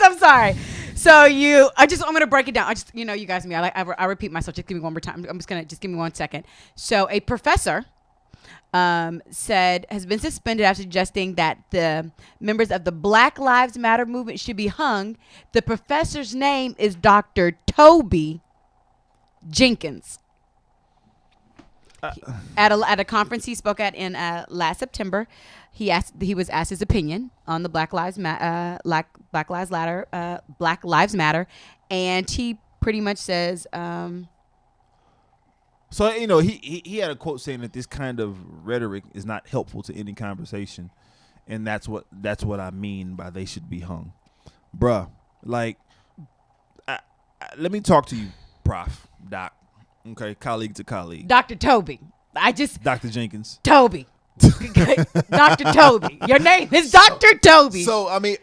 I'm sorry. So I'm going to break it down. you guys, me, I repeat myself. Just give me one more time. I'm just going to, just give me 1 second. So a professor has been suspended after suggesting that the members of the Black Lives Matter movement should be hung. The professor's name is Dr. Toby Jenkins. At a conference he spoke at in last September, he was asked his opinion on the Black Lives Matter, and he pretty much says. So he had a quote saying that this kind of rhetoric is not helpful to any conversation, and that's what I mean by they should be hung, bruh. Like, let me talk to you, Prof. Doc. Okay, colleague to colleague. Dr. Toby. Dr. Jenkins. Toby. Dr. Toby. Your name is Dr. Toby. So, I mean,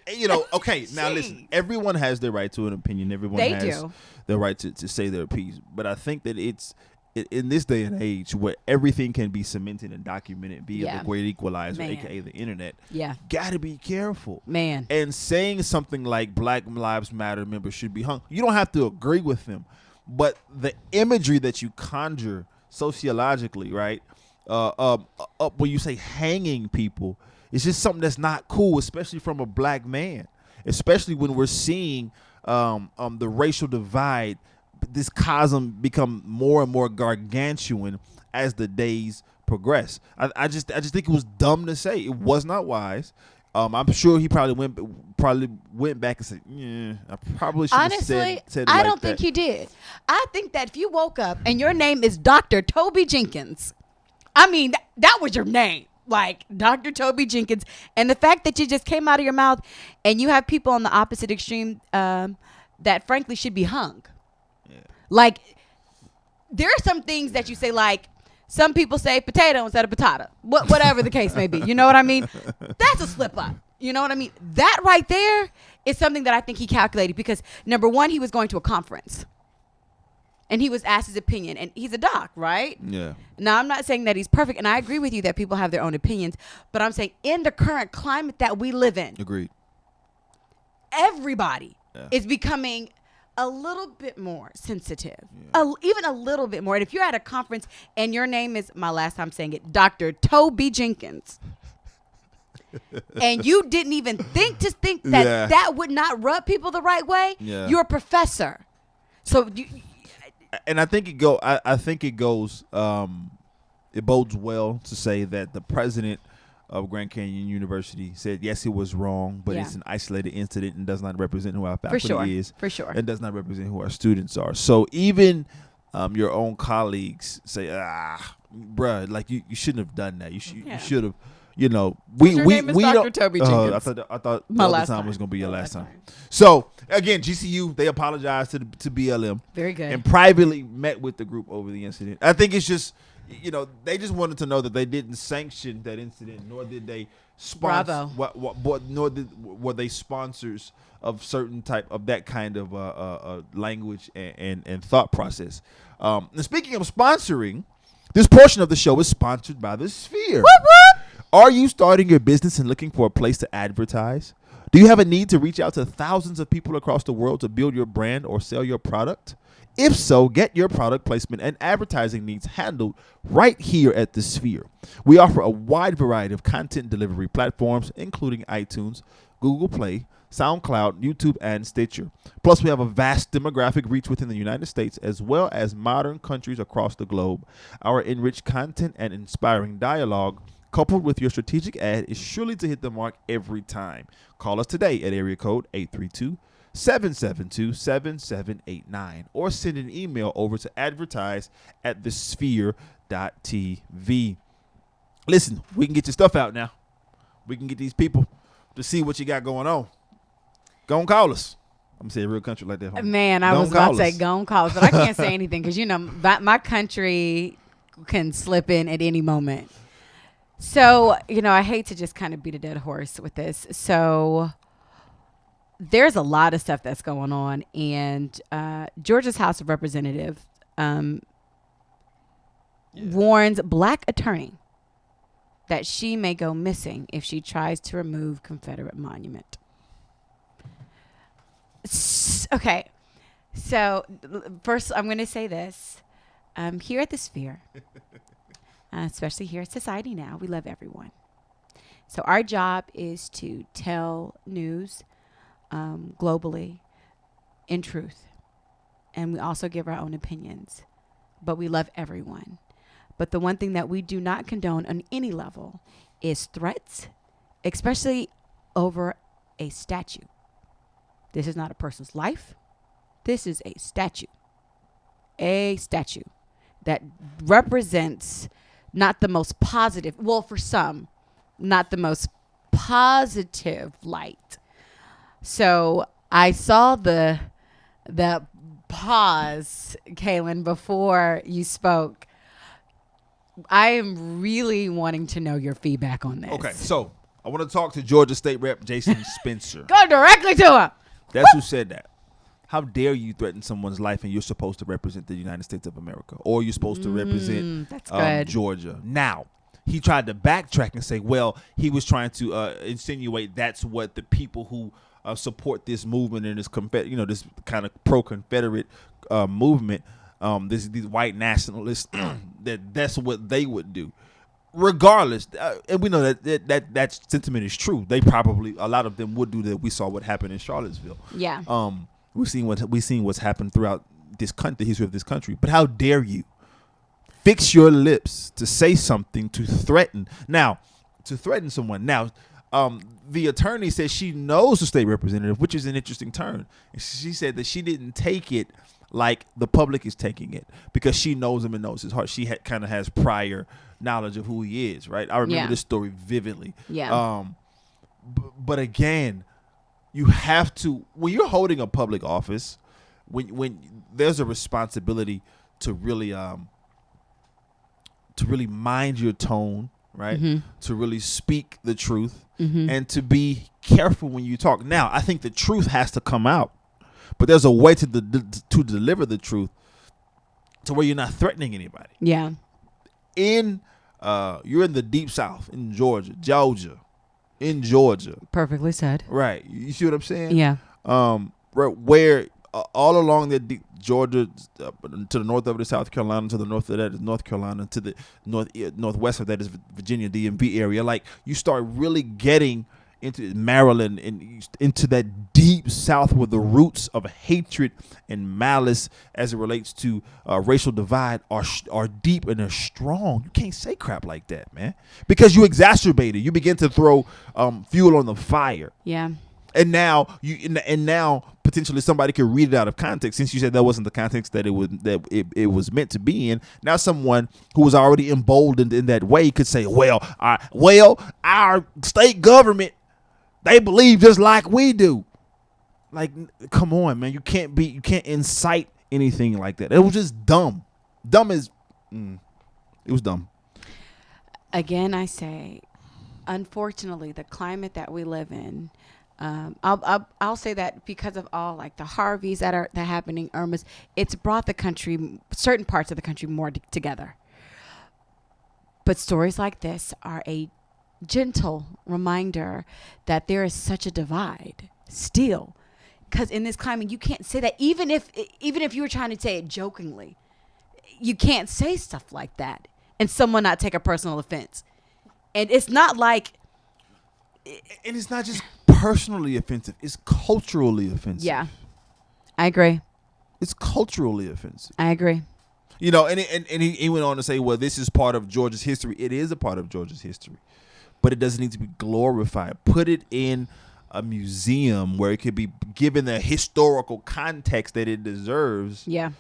okay, now listen. Everyone has their right to an opinion. Everyone has their right to say their piece. But I think that it's in this day and age where everything can be cemented and documented via the great equalizer, a.k.a. the internet. Yeah. Got to be careful. Man. And saying something like Black Lives Matter members should be hung, you don't have to agree with them. But the imagery that you conjure sociologically, right, when you say hanging people, it's just something that's not cool, especially from a black man, especially when we're seeing the racial divide, this chasm become more and more gargantuan as the days progress. I just think it was dumb to say. It was not wise. I'm sure he probably went back and said, "Yeah, I probably should have said it like that." I don't think he did. I think that if you woke up and your name is Dr. Toby Jenkins, I mean that was your name, like Dr. Toby Jenkins, and the fact that you just came out of your mouth, and you have people on the opposite extreme that frankly should be hung. Yeah. Like, there are some things that you say, like. Some people say potato instead of potato, whatever the case may be. You know what I mean? That's a slip up. You know what I mean? That right there is something that I think he calculated because, number one, he was going to a conference. And he was asked his opinion. And he's a doc, right? Yeah. Now, I'm not saying that he's perfect. And I agree with you that people have their own opinions. But I'm saying in the current climate that we live in. Agreed. Everybody is becoming a little bit more sensitive, even a little bit more. And if you're at a conference and your name is, my last time saying it, Dr. Toby Jenkins, and you didn't even think that that would not rub people the right way, you're a professor. So, and I think it goes. It bodes well to say that the president of Grand Canyon University said, yes, it was wrong, but it's an isolated incident and does not represent who our faculty is. For sure. And does not represent who our students are. So even your own colleagues say, bruh, like you shouldn't have done that. You should have, Your name is Dr. don't. Toby Jenkins. I thought My the last time time was going to be your last time. So again, GCU, they apologized to BLM. Very good. And privately met with the group over the incident. I think it's just, they just wanted to know that they didn't sanction that incident, nor did they sponsor. Nor were they sponsors of certain type of that kind of language and thought process. And speaking of sponsoring, this portion of the show is sponsored by The Sphere. Whoop, whoop. Are you starting your business and looking for a place to advertise? Do you have a need to reach out to thousands of people across the world to build your brand or sell your product? If so, get your product placement and advertising needs handled right here at The Sphere. We offer a wide variety of content delivery platforms, including iTunes, Google Play, SoundCloud, YouTube, and Stitcher. Plus, we have a vast demographic reach within the United States as well as modern countries across the globe. Our enriched content and inspiring dialogue, coupled with your strategic ad, is surely to hit the mark every time. Call us today at area code 832-772-7789 or send an email over to advertise@thesphere.tv. Listen, we can get your stuff out now. We can get these people to see what you got going on. Go and call us. I'm saying real country like that. Homie. Man, I Don't was about call to say us. go on calls, but I can't say anything because my country can slip in at any moment. So I hate to just kind of beat a dead horse with this. So there's a lot of stuff that's going on, and Georgia's House of Representatives warns black attorney that she may go missing if she tries to remove Confederate monument. Okay, so first I'm going to say this. Here at the Sphere, especially here at Society Now, we love everyone. So our job is to tell news globally in truth. And we also give our own opinions. But we love everyone. But the one thing that we do not condone on any level is threats, especially over a statue. This is not a person's life. This is a statue. A statue that represents not the most positive, well, for some, not the most positive light. So I saw the pause, Kalan, before you spoke. I am really wanting to know your feedback on this. Okay, so I want to talk to Georgia State Rep Jason Spencer. Go directly to him. That's who said that. How dare you threaten someone's life and you're supposed to represent the United States of America, or you're supposed to represent that's good. Georgia. Now, he tried to backtrack and say, well, he was trying to insinuate that's what the people who support this movement and this this kind of pro-Confederate movement, these white nationalists, that's what they would do. Regardless, and we know that sentiment is true. They probably, a lot of them would do that. We saw what happened in Charlottesville. Yeah. We've seen what's happened throughout this country, the history of this country. But how dare you fix your lips to say something, to threaten someone? Now, the attorney says she knows the state representative, which is an interesting turn. And she said that she didn't take it like the public is taking it because she knows him and knows his heart. She kind of has prior knowledge of who he is, right? I remember this story vividly. Yeah. But again, you have to, when you're holding a public office, when there's a responsibility to really mind your tone, right? Mm-hmm. To really speak the truth Mm-hmm. and to be careful when you talk. Now, I think the truth has to come out, but there's a way to deliver the truth to where you're not threatening anybody. Yeah. You're in the deep South, in Georgia. Perfectly said. Right. You see what I'm saying? Yeah. Right, where all along the Georgia, to the north of it is South Carolina, to the north of that is North Carolina, to the northwest of that is Virginia, DMV area. Like, you start really getting into Maryland and into that deep South where the roots of hatred and malice as it relates to racial divide are deep and are strong. You can't say crap like that, man, because you exacerbate it. You begin to throw fuel on the fire. Yeah. And now potentially somebody could read it out of context, since you said that wasn't the context that it was meant to be in. Now someone who was already emboldened in that way could say, well, our state government, they believe just like we do. Like, come on, man. You can't incite anything like that. It was just dumb. It was dumb. Again, I say, unfortunately, the climate that we live in, I'll say that because of all like the Harveys that are happening, Irmas, it's brought the country, certain parts of the country, more together. But stories like this are a gentle reminder that there is such a divide still, because in this climate you can't say that, even if you were trying to say it jokingly, you can't say stuff like that and someone not take a personal offense. And it's not like, and it's not just personally offensive, it's culturally offensive. Yeah, I agree. It's culturally offensive. I agree. And he went on to say, well, this is part of Georgia's history. It is a part of Georgia's history, but it doesn't need to be glorified. Put it in a museum where it could be given the historical context that it deserves. Yeah.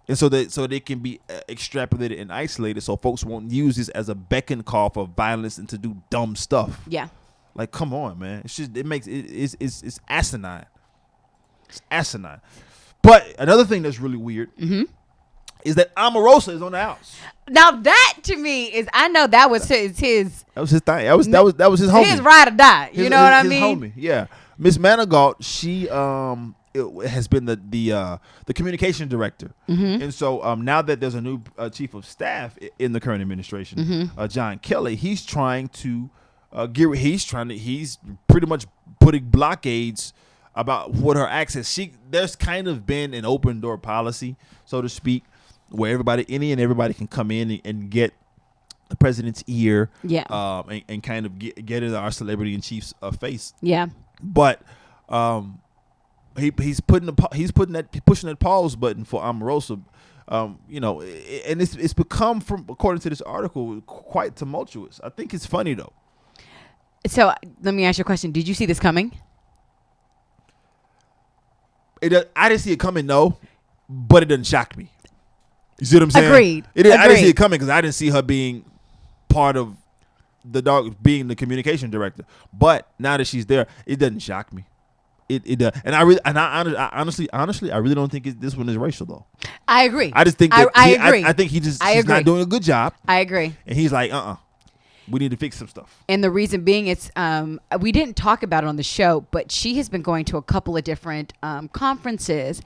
And so that it can be extrapolated and isolated, so folks won't use this as a beckon call for violence and to do dumb stuff. Yeah. Like, come on, man. It's asinine. It's asinine. But another thing that's really weird is that Omarosa is on the outs. Now that to me is, I know that was his That was his thing. That was his homie. his ride or die. You know what I mean? Homie. Yeah. Miss Manigault, she has been the communication director, and so now that there's a new chief of staff in the current administration, John Kelly, he's trying to he's pretty much putting blockades about what her access. There's kind of been an open door policy, so to speak, where everybody can come in and get the president's ear, and kind of get in our celebrity in chief's face, But he's pushing that pause button for Omarosa, and it's become, from according to this article, quite tumultuous. I think it's funny though. So let me ask you a question. Did you see this coming? I didn't see it coming, no, but it doesn't shock me. You see what I'm saying? Agreed. I didn't see it coming because I didn't see her being part of being the communication director. But now that she's there, it doesn't shock me. It does, and I honestly, I really don't think this one is racial though. I agree. I just think that I agree. I think she's not doing a good job. I agree. And he's like, we need to fix some stuff. And the reason being, it's we didn't talk about it on the show, but she has been going to a couple of different conferences,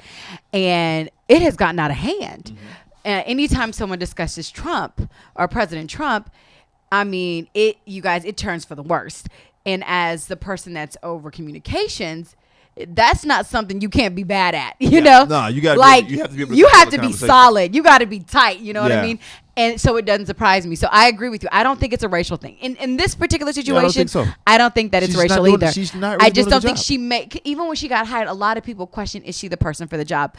and it has gotten out of hand. Anytime someone discusses Trump or President Trump, I mean, it turns for the worst. And as the person that's over communications, that's not something you can't be bad at, you know? No, you got you have to be solid. You got to be tight. You know what I mean? And so it doesn't surprise me. So I agree with you. I don't think it's a racial thing. In this particular situation, I don't think that it's racial either. She's not really I just doing don't think even when she got hired, a lot of people question, is she the person for the job?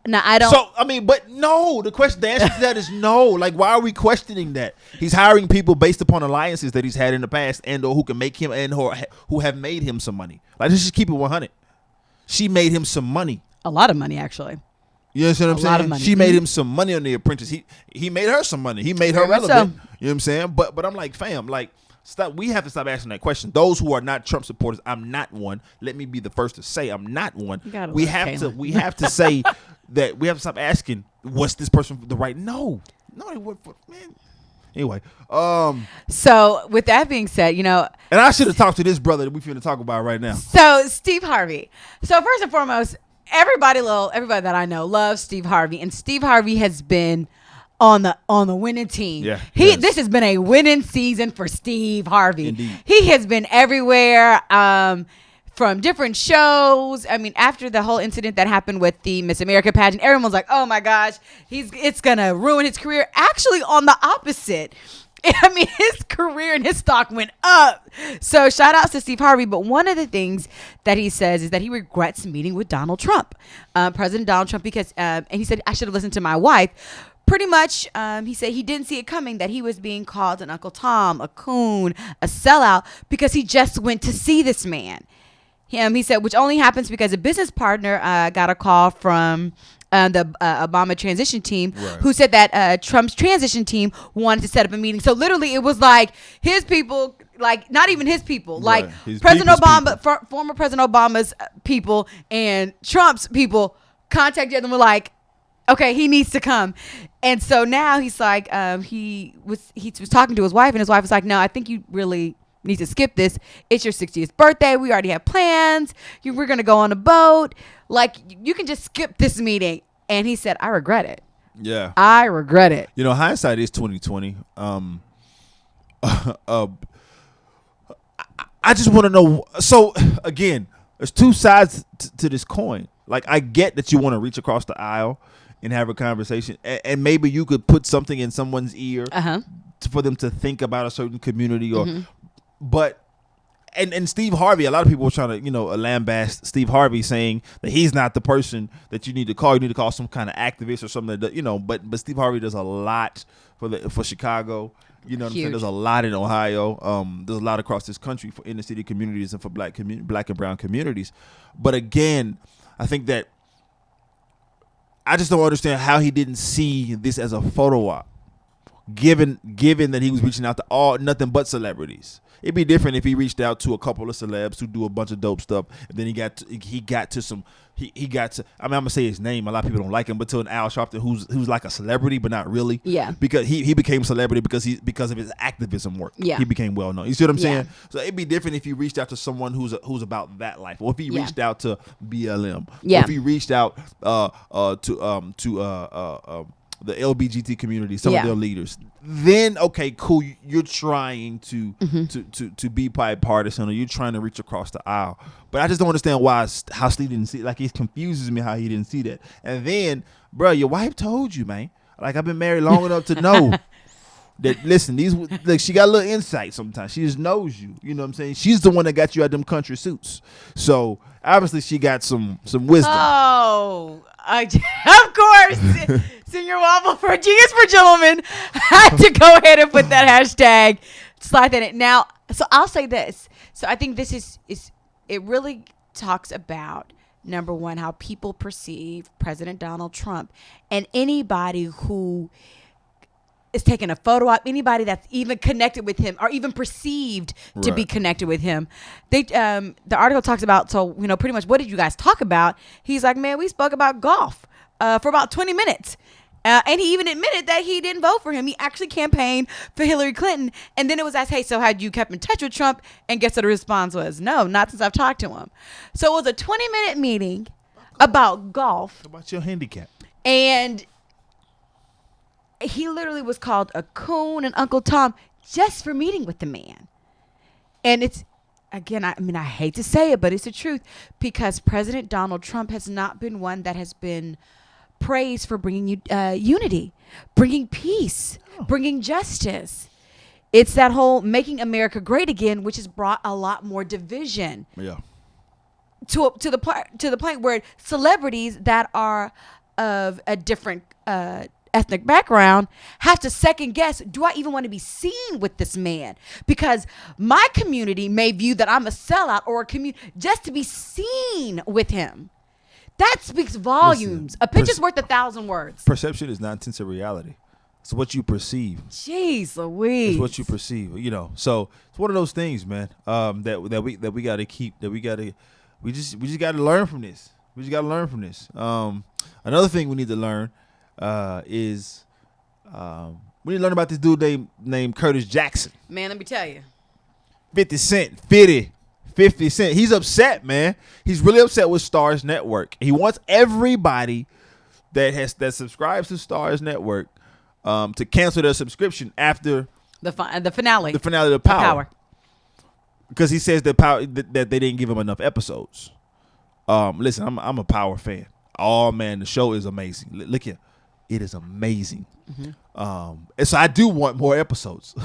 No, I don't. So, I mean, but no, the answer to that is no. Like, why are we questioning that? He's hiring people based upon alliances that he's had in the past or who can make him or who have made him some money. Like, let's just keep it 100. She made him some money. A lot of money, actually. You understand what I'm saying? A lot of money. She made him some money on The Apprentice. He made her some money. He made her relevant. You know what I'm saying? But I'm like, fam, like, stop. We have to stop asking that question. Those who are not Trump supporters, I'm not one. Let me be the first to say I'm not one. We have to say that we have to stop asking, was this person the right? No, man. Anyway, so with that being said, and I should have talked to this brother that we're going to talk about right now. So Steve Harvey. So first and foremost, everybody that I know loves Steve Harvey, and Steve Harvey has been on the winning team. Yeah, this has been a winning season for Steve Harvey. Indeed. He has been everywhere. From different shows. I mean, after the whole incident that happened with the Miss America pageant, everyone's like, oh my gosh, it's going to ruin his career. Actually, on the opposite. I mean, his career and his stock went up. So shout outs to Steve Harvey. But one of the things that he says is that he regrets meeting with Donald Trump, President Donald Trump, because, and he said, I should have listened to my wife. Pretty much, he said he didn't see it coming that he was being called an Uncle Tom, a coon, a sellout, because he just went to see this man. He said, which only happens because a business partner got a call from the Obama transition team, who said that Trump's transition team wanted to set up a meeting. So literally it was like his people, like not even his people, like President Obama, former President Obama's people and Trump's people contacted them and were like, okay, he needs to come. And so now he's like, he was talking to his wife, and his wife was like, no, I think you really need to skip this. It's your 60th birthday. We already have plans. We're going to go on a boat. Like, you can just skip this meeting. And he said, I regret it. Yeah. I regret it. Hindsight is 2020. I just want to know. So, again, there's two sides to this coin. Like, I get that you want to reach across the aisle and have a conversation. And maybe you could put something in someone's ear for them to think about a certain community or but and Steve Harvey, a lot of people were trying to, lambast Steve Harvey, saying that he's not the person that you need to call. You need to call some kind of activist or something that, but Steve Harvey does a lot for Chicago. You know what I'm saying? There's a lot in Ohio. There's a lot across this country for inner city communities and for black and brown communities. But again, I think that I just don't understand how he didn't see this as a photo op. given that he was reaching out to all nothing but celebrities. It'd be different if he reached out to a couple of celebs who do a bunch of dope stuff, and then he got to I'm gonna say his name. A lot of people don't like him, but to an Al Sharpton who's like a celebrity but not really. Yeah. Because he became celebrity because of his activism work. Yeah. He became well known. You see what I'm saying? Yeah. So it'd be different if he reached out to someone who's about that life, or if he reached out to BLM, Yeah. or if he reached out to the LBGT community, some of their leaders. Then okay, cool. You're trying to be bipartisan, or you're trying to reach across the aisle. But I just don't understand how Steve didn't see. Like, it confuses me how he didn't see that. And then, bro, your wife told you, man. Like, I've been married long enough to know that. Listen, she got a little insight. Sometimes she just knows you. You know what I'm saying? She's the one that got you out them country suits. So obviously she got some wisdom. Oh, of course. Senior Waffle for Genius for Gentlemen had to go ahead and put that hashtag, slide that in. Now, so I'll say this. So I think this is it really talks about, number one, how people perceive President Donald Trump, and anybody who is taking a photo op, anybody that's even connected with him or even perceived to be connected with him. The article talks about, so, you know, pretty much what did you guys talk about? He's like, man, we spoke about golf for about 20 minutes. And he even admitted that he didn't vote for him. He actually campaigned for Hillary Clinton. And then it was asked, hey, so had you kept in touch with Trump? And guess what the response was? No, not since I've talked to him. So it was a 20-minute meeting about golf. How about your handicap? And he literally was called a coon and Uncle Tom just for meeting with the man. And it's, again, I mean, I hate to say it, but it's the truth, because President Donald Trump has not been one that has been praised for bringing unity, bringing peace, bringing justice. It's that whole making America great again, which has brought a lot more division. Yeah. To the point where celebrities that are of a different ethnic background have to second guess, do I even want to be seen with this man? Because my community may view that I'm a sellout or a just to be seen with him. That speaks volumes. Listen, a picture's worth 1,000 words. Perception is not intense of reality. It's what you perceive. Jeez Louise. It's what you perceive. You know, so it's one of those things, man. That we got to keep. We just got to learn from this. We just got to learn from this. Another thing we need to learn is we need to learn about this dude named Curtis Jackson. Man, let me tell you. 50 Cent. He's upset, man. He's really upset with Starz Network. He wants everybody that subscribes to Starz Network to cancel their subscription after the finale. The finale of Power. Because he says that that they didn't give him enough episodes. Listen, I'm a Power fan. Oh man, the show is amazing. Look here, it is amazing. Mm-hmm. And so I do want more episodes.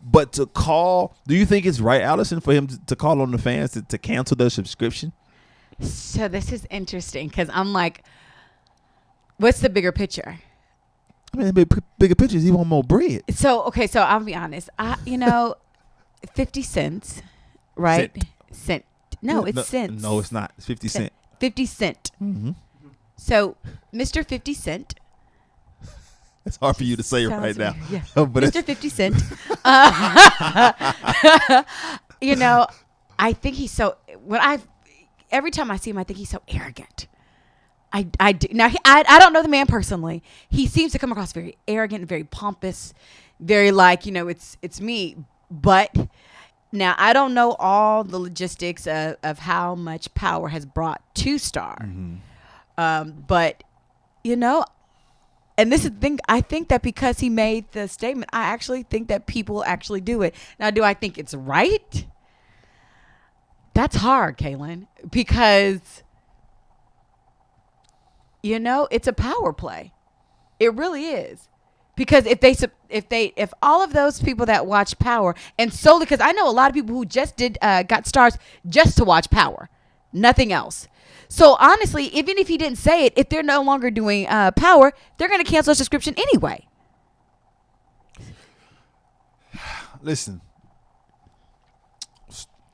But do you think it's right, Allison, for him to call on the fans to cancel their subscription? So this is interesting, because I'm like, what's the bigger picture? I mean, the bigger picture is he want more bread. So I'll be honest. 50 cents, right? Cent. No, it's cents. No, it's not. It's 50 cent. 50 cent. Mm-hmm. So, Mr. 50 Cent. It's hard for you to say right now. Yeah. But Mr. 50 Cent. I think he's so, every time I see him, I think he's so arrogant. I do. Now, I don't know the man personally. He seems to come across very arrogant, very pompous, very like, it's me. But now, I don't know all the logistics of how much Power has brought to Star. Mm-hmm. But, and this is the thing, I think that because he made the statement, I actually think that people actually do it. Now, do I think it's right? That's hard, Kalan, because, it's a power play. It really is. Because if all of those people that watch Power, and solely because I know a lot of people who just got Stars just to watch Power, nothing else. So honestly, even if he didn't say it, if they're no longer doing Power, they're going to cancel a subscription anyway. Listen,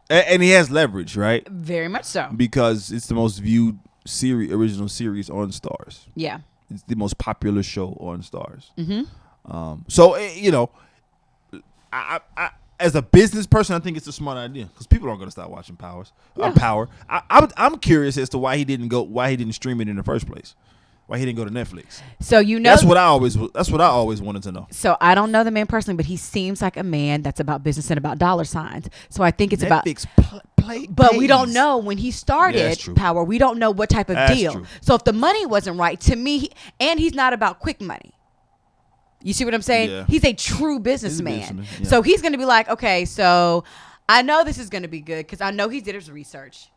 and he has leverage, right? Very much so. Because it's the most viewed original series on Stars. Yeah. It's the most popular show on Stars. Mm-hmm. So I as a business person, I think it's a smart idea because people aren't going to stop watching Power. I'm curious as to why he didn't stream it in the first place. Why he didn't go to Netflix? So that's what I always wanted to know. So I don't know the man personally, but he seems like a man that's about business and about dollar signs. So I think it's Netflix but we don't know when he started true. Power. We don't know what type of That's deal. true. So if the money wasn't right, to me, and he's not about quick money. You see what I'm saying? Yeah. He's a true businessman. businessman, yeah. So he's going to be like, okay, so I know this is going to be good because I know he did his research.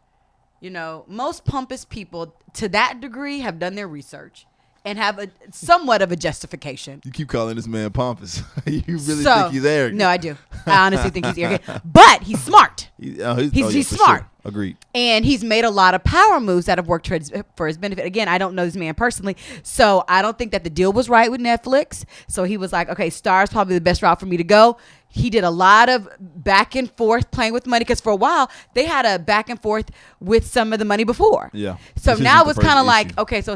You know, most pompous people to that degree have done their research and have a somewhat of a justification. You keep calling this man pompous. You really think he's arrogant? No, I do. I honestly think he's arrogant. But he's smart. He's smart. Sure. Agreed. And he's made a lot of power moves that have worked for his benefit. Again, I don't know this man personally, so I don't think that the deal was right with Netflix. So he was like, okay, Star's probably the best route for me to go. He did a lot of back and forth playing with money because for a while they had a back and forth with some of the money before. Yeah. So This now isn't the it's first kind of issue. like, okay, so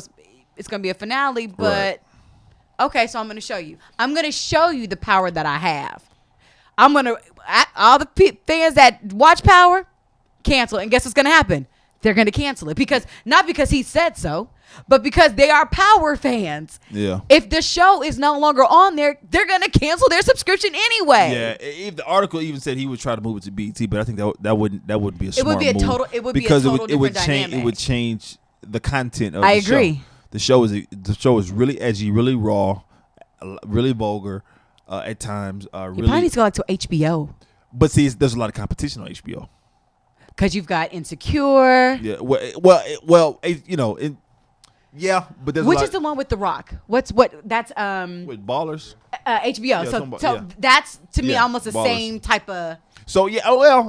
it's going to be a finale, but okay, so I'm going to show you. I'm going to show you the power that I have. I'm going to, all the fans that watch Power, cancel. And guess what's going to happen? They're going to cancel it because not because he said so, but because they are Power fans. Yeah. If the show is no longer on there, they're going to cancel their subscription anyway. Yeah. If the article even said he would try to move it to BET, but I think that wouldn't be a smart move. It would be a total different dynamic. It would change the content of I the agree. show. The show is really edgy, really raw, really vulgar at times. You probably need to go like to HBO. But see, there's a lot of competition on HBO. Because you've got Insecure. Yeah. Yeah, but there's Which a lot, is the one with The Rock? That's with Ballers. HBO. Yeah, So that's to me Yeah, almost the Ballers. same type of So yeah,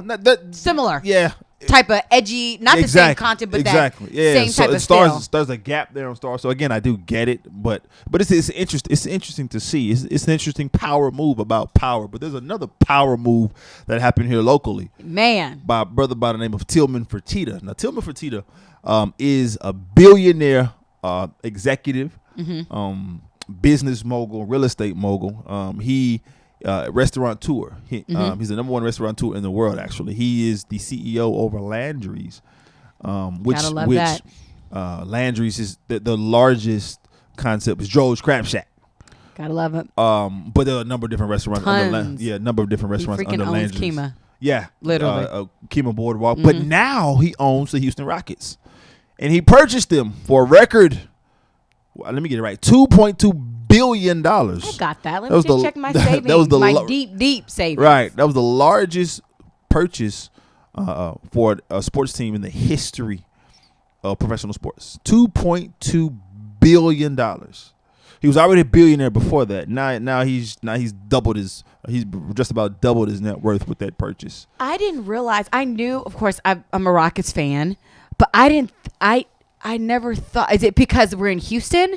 that similar. yeah. Type of edgy, not the same content, but exactly. that same type of Stars. feel. There's a gap there on Stars. So again, I do get it, but it's interesting to see. It's an interesting power move about Power. But there's another power move that happened here locally. Man, By a brother by the name of Tillman Fertitta. Now Tillman Fertitta is a billionaire executive, business mogul, real estate mogul. He restaurateur. He's the number one restaurateur in the world. Actually, he is the CEO over Landry's, Gotta love that. Landry's is the largest concept is Joe's Crab Shack. gotta love it. But there are a number of different restaurants. Tons. A number of different He restaurants freaking under owns Landry's. Kima. Yeah, Literally. Kima Boardwalk. But now he owns the Houston Rockets, and he purchased them for a record. Let me get it right. $2.2 billion. I got that. Let me just check my savings. That was the my deep savings. Right. That was the largest purchase for a sports team in the history of professional sports. $2.2 billion. He was already a billionaire before that. Now he's doubled he's just about doubled his net worth with that purchase. I didn't realize. I knew, of course, I'm a Rockets fan, but I never thought. Is it because we're in Houston?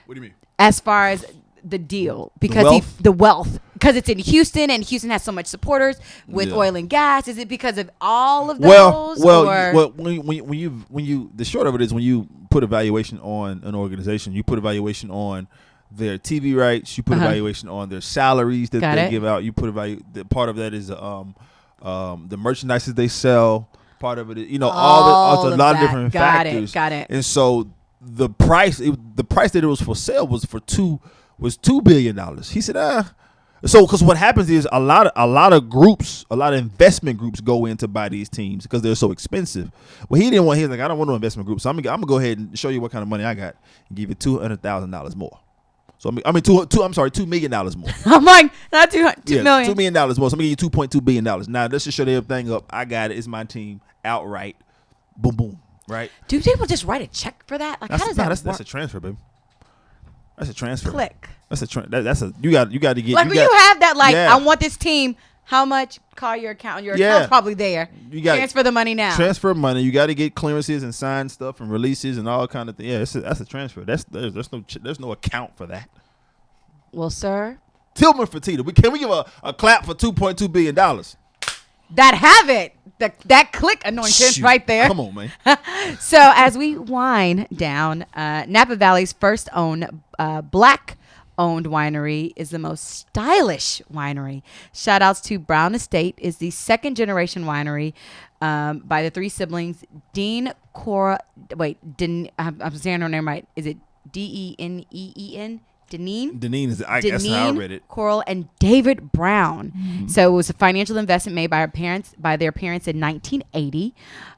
What do you mean? As far as the deal, because the wealth, because it's in Houston and Houston has so much supporters with oil and gas. Is it because of all of those? When you the short of it is when you put a valuation on an organization, you put a valuation on their TV rights, you put a valuation on their salaries that they give out. You put a value. Part of that is the merchandise that they sell. Part of it is, all a lot of different factors. Got it. And so the price that it was for sale was $2 billion. He said, So, because what happens is a lot of investment groups go in to buy these teams because they're so expensive. Well, he didn't want. He's like, I don't want no investment group, so I'm gonna go ahead and show you what kind of money I got and give you $200,000 more. So $2 million more. I'm like, not $2 million. $2 million more. So I'm gonna give you $2.2 billion. Now let's just shut everything up. I got it. It's my team outright. Boom, boom. Right? Do people just write a check for that? Like, how does that work? That's a transfer, baby. That's a transfer. Click. That's a you got to get. Like when you have that, like, I want this team. How much? Call your account. Your account's probably there. You got transfer the money now. Transfer money. You got to get clearances and sign stuff and releases and all kind of things. Yeah, that's a transfer. There's no account for that. Well, sir. Tillman Fertitta. Can we give a clap for $2.2 billion? that have it. That click anointing Shoot. right there. Come on, man. So as we wind down, Napa Valley's first owned black-owned winery is the most stylish winery. Shout outs to Brown Estate is the second-generation winery by the three siblings, Dean Cora. I'm saying her name right. Is it Deneen? Deneen is. That's how I read it. Coral and David Brown. So it was a financial investment made by their parents in 1980.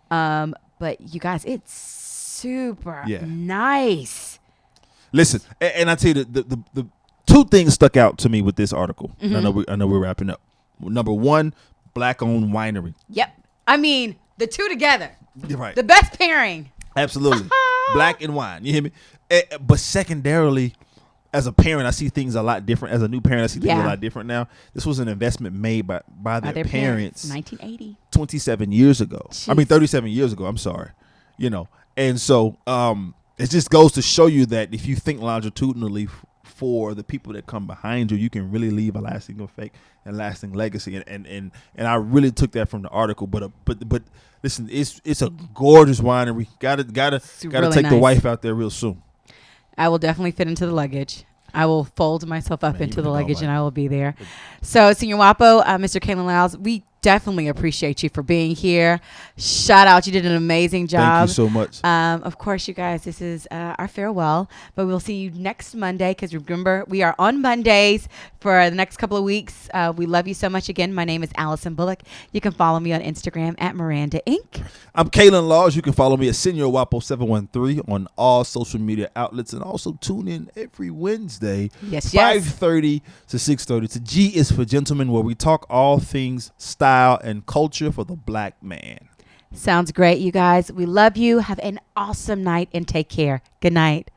But you guys, it's super nice. Listen, and I tell you the two things stuck out to me with this article. I know we're wrapping up. Number one, black-owned winery. Yep. I mean, the two together. You're right. The best pairing. Absolutely. Black and wine. You hear me? But secondarily, as a parent, I see things a lot different. As a new parent, I see things a lot different now. This was an investment made by their parents 1980. 27 years ago. Jeez. I mean, 37 years ago. I'm sorry. And so it just goes to show you that if you think longitudinally for the people that come behind you, you can really leave a lasting effect and lasting legacy. And I really took that from the article. But listen, it's a gorgeous winery. Gotta really take the nice. wife out there real soon. I will definitely fit into the luggage. I will fold myself up into the luggage, and man. I will be there. So, Senor Wapo, Mr. Kalan Laws, we definitely appreciate you for being here. Shout out. You did an amazing job. Thank you so much. Of course, you guys, this is our farewell, but we'll see you next Monday because remember, we are on Mondays for the next couple of weeks. We love you so much. Again, my name is Allison Bullock. You can follow me on Instagram at Miranda Inc. I'm Kalan Laws. You can follow me at Senor Wapo 713 on all social media outlets, and also tune in every Wednesday, 5:30 to 6:30 to G is for Gentlemen, where we talk all things style and culture for the black man. Sounds great, you guys. We love you. Have an awesome night and take care. Good night.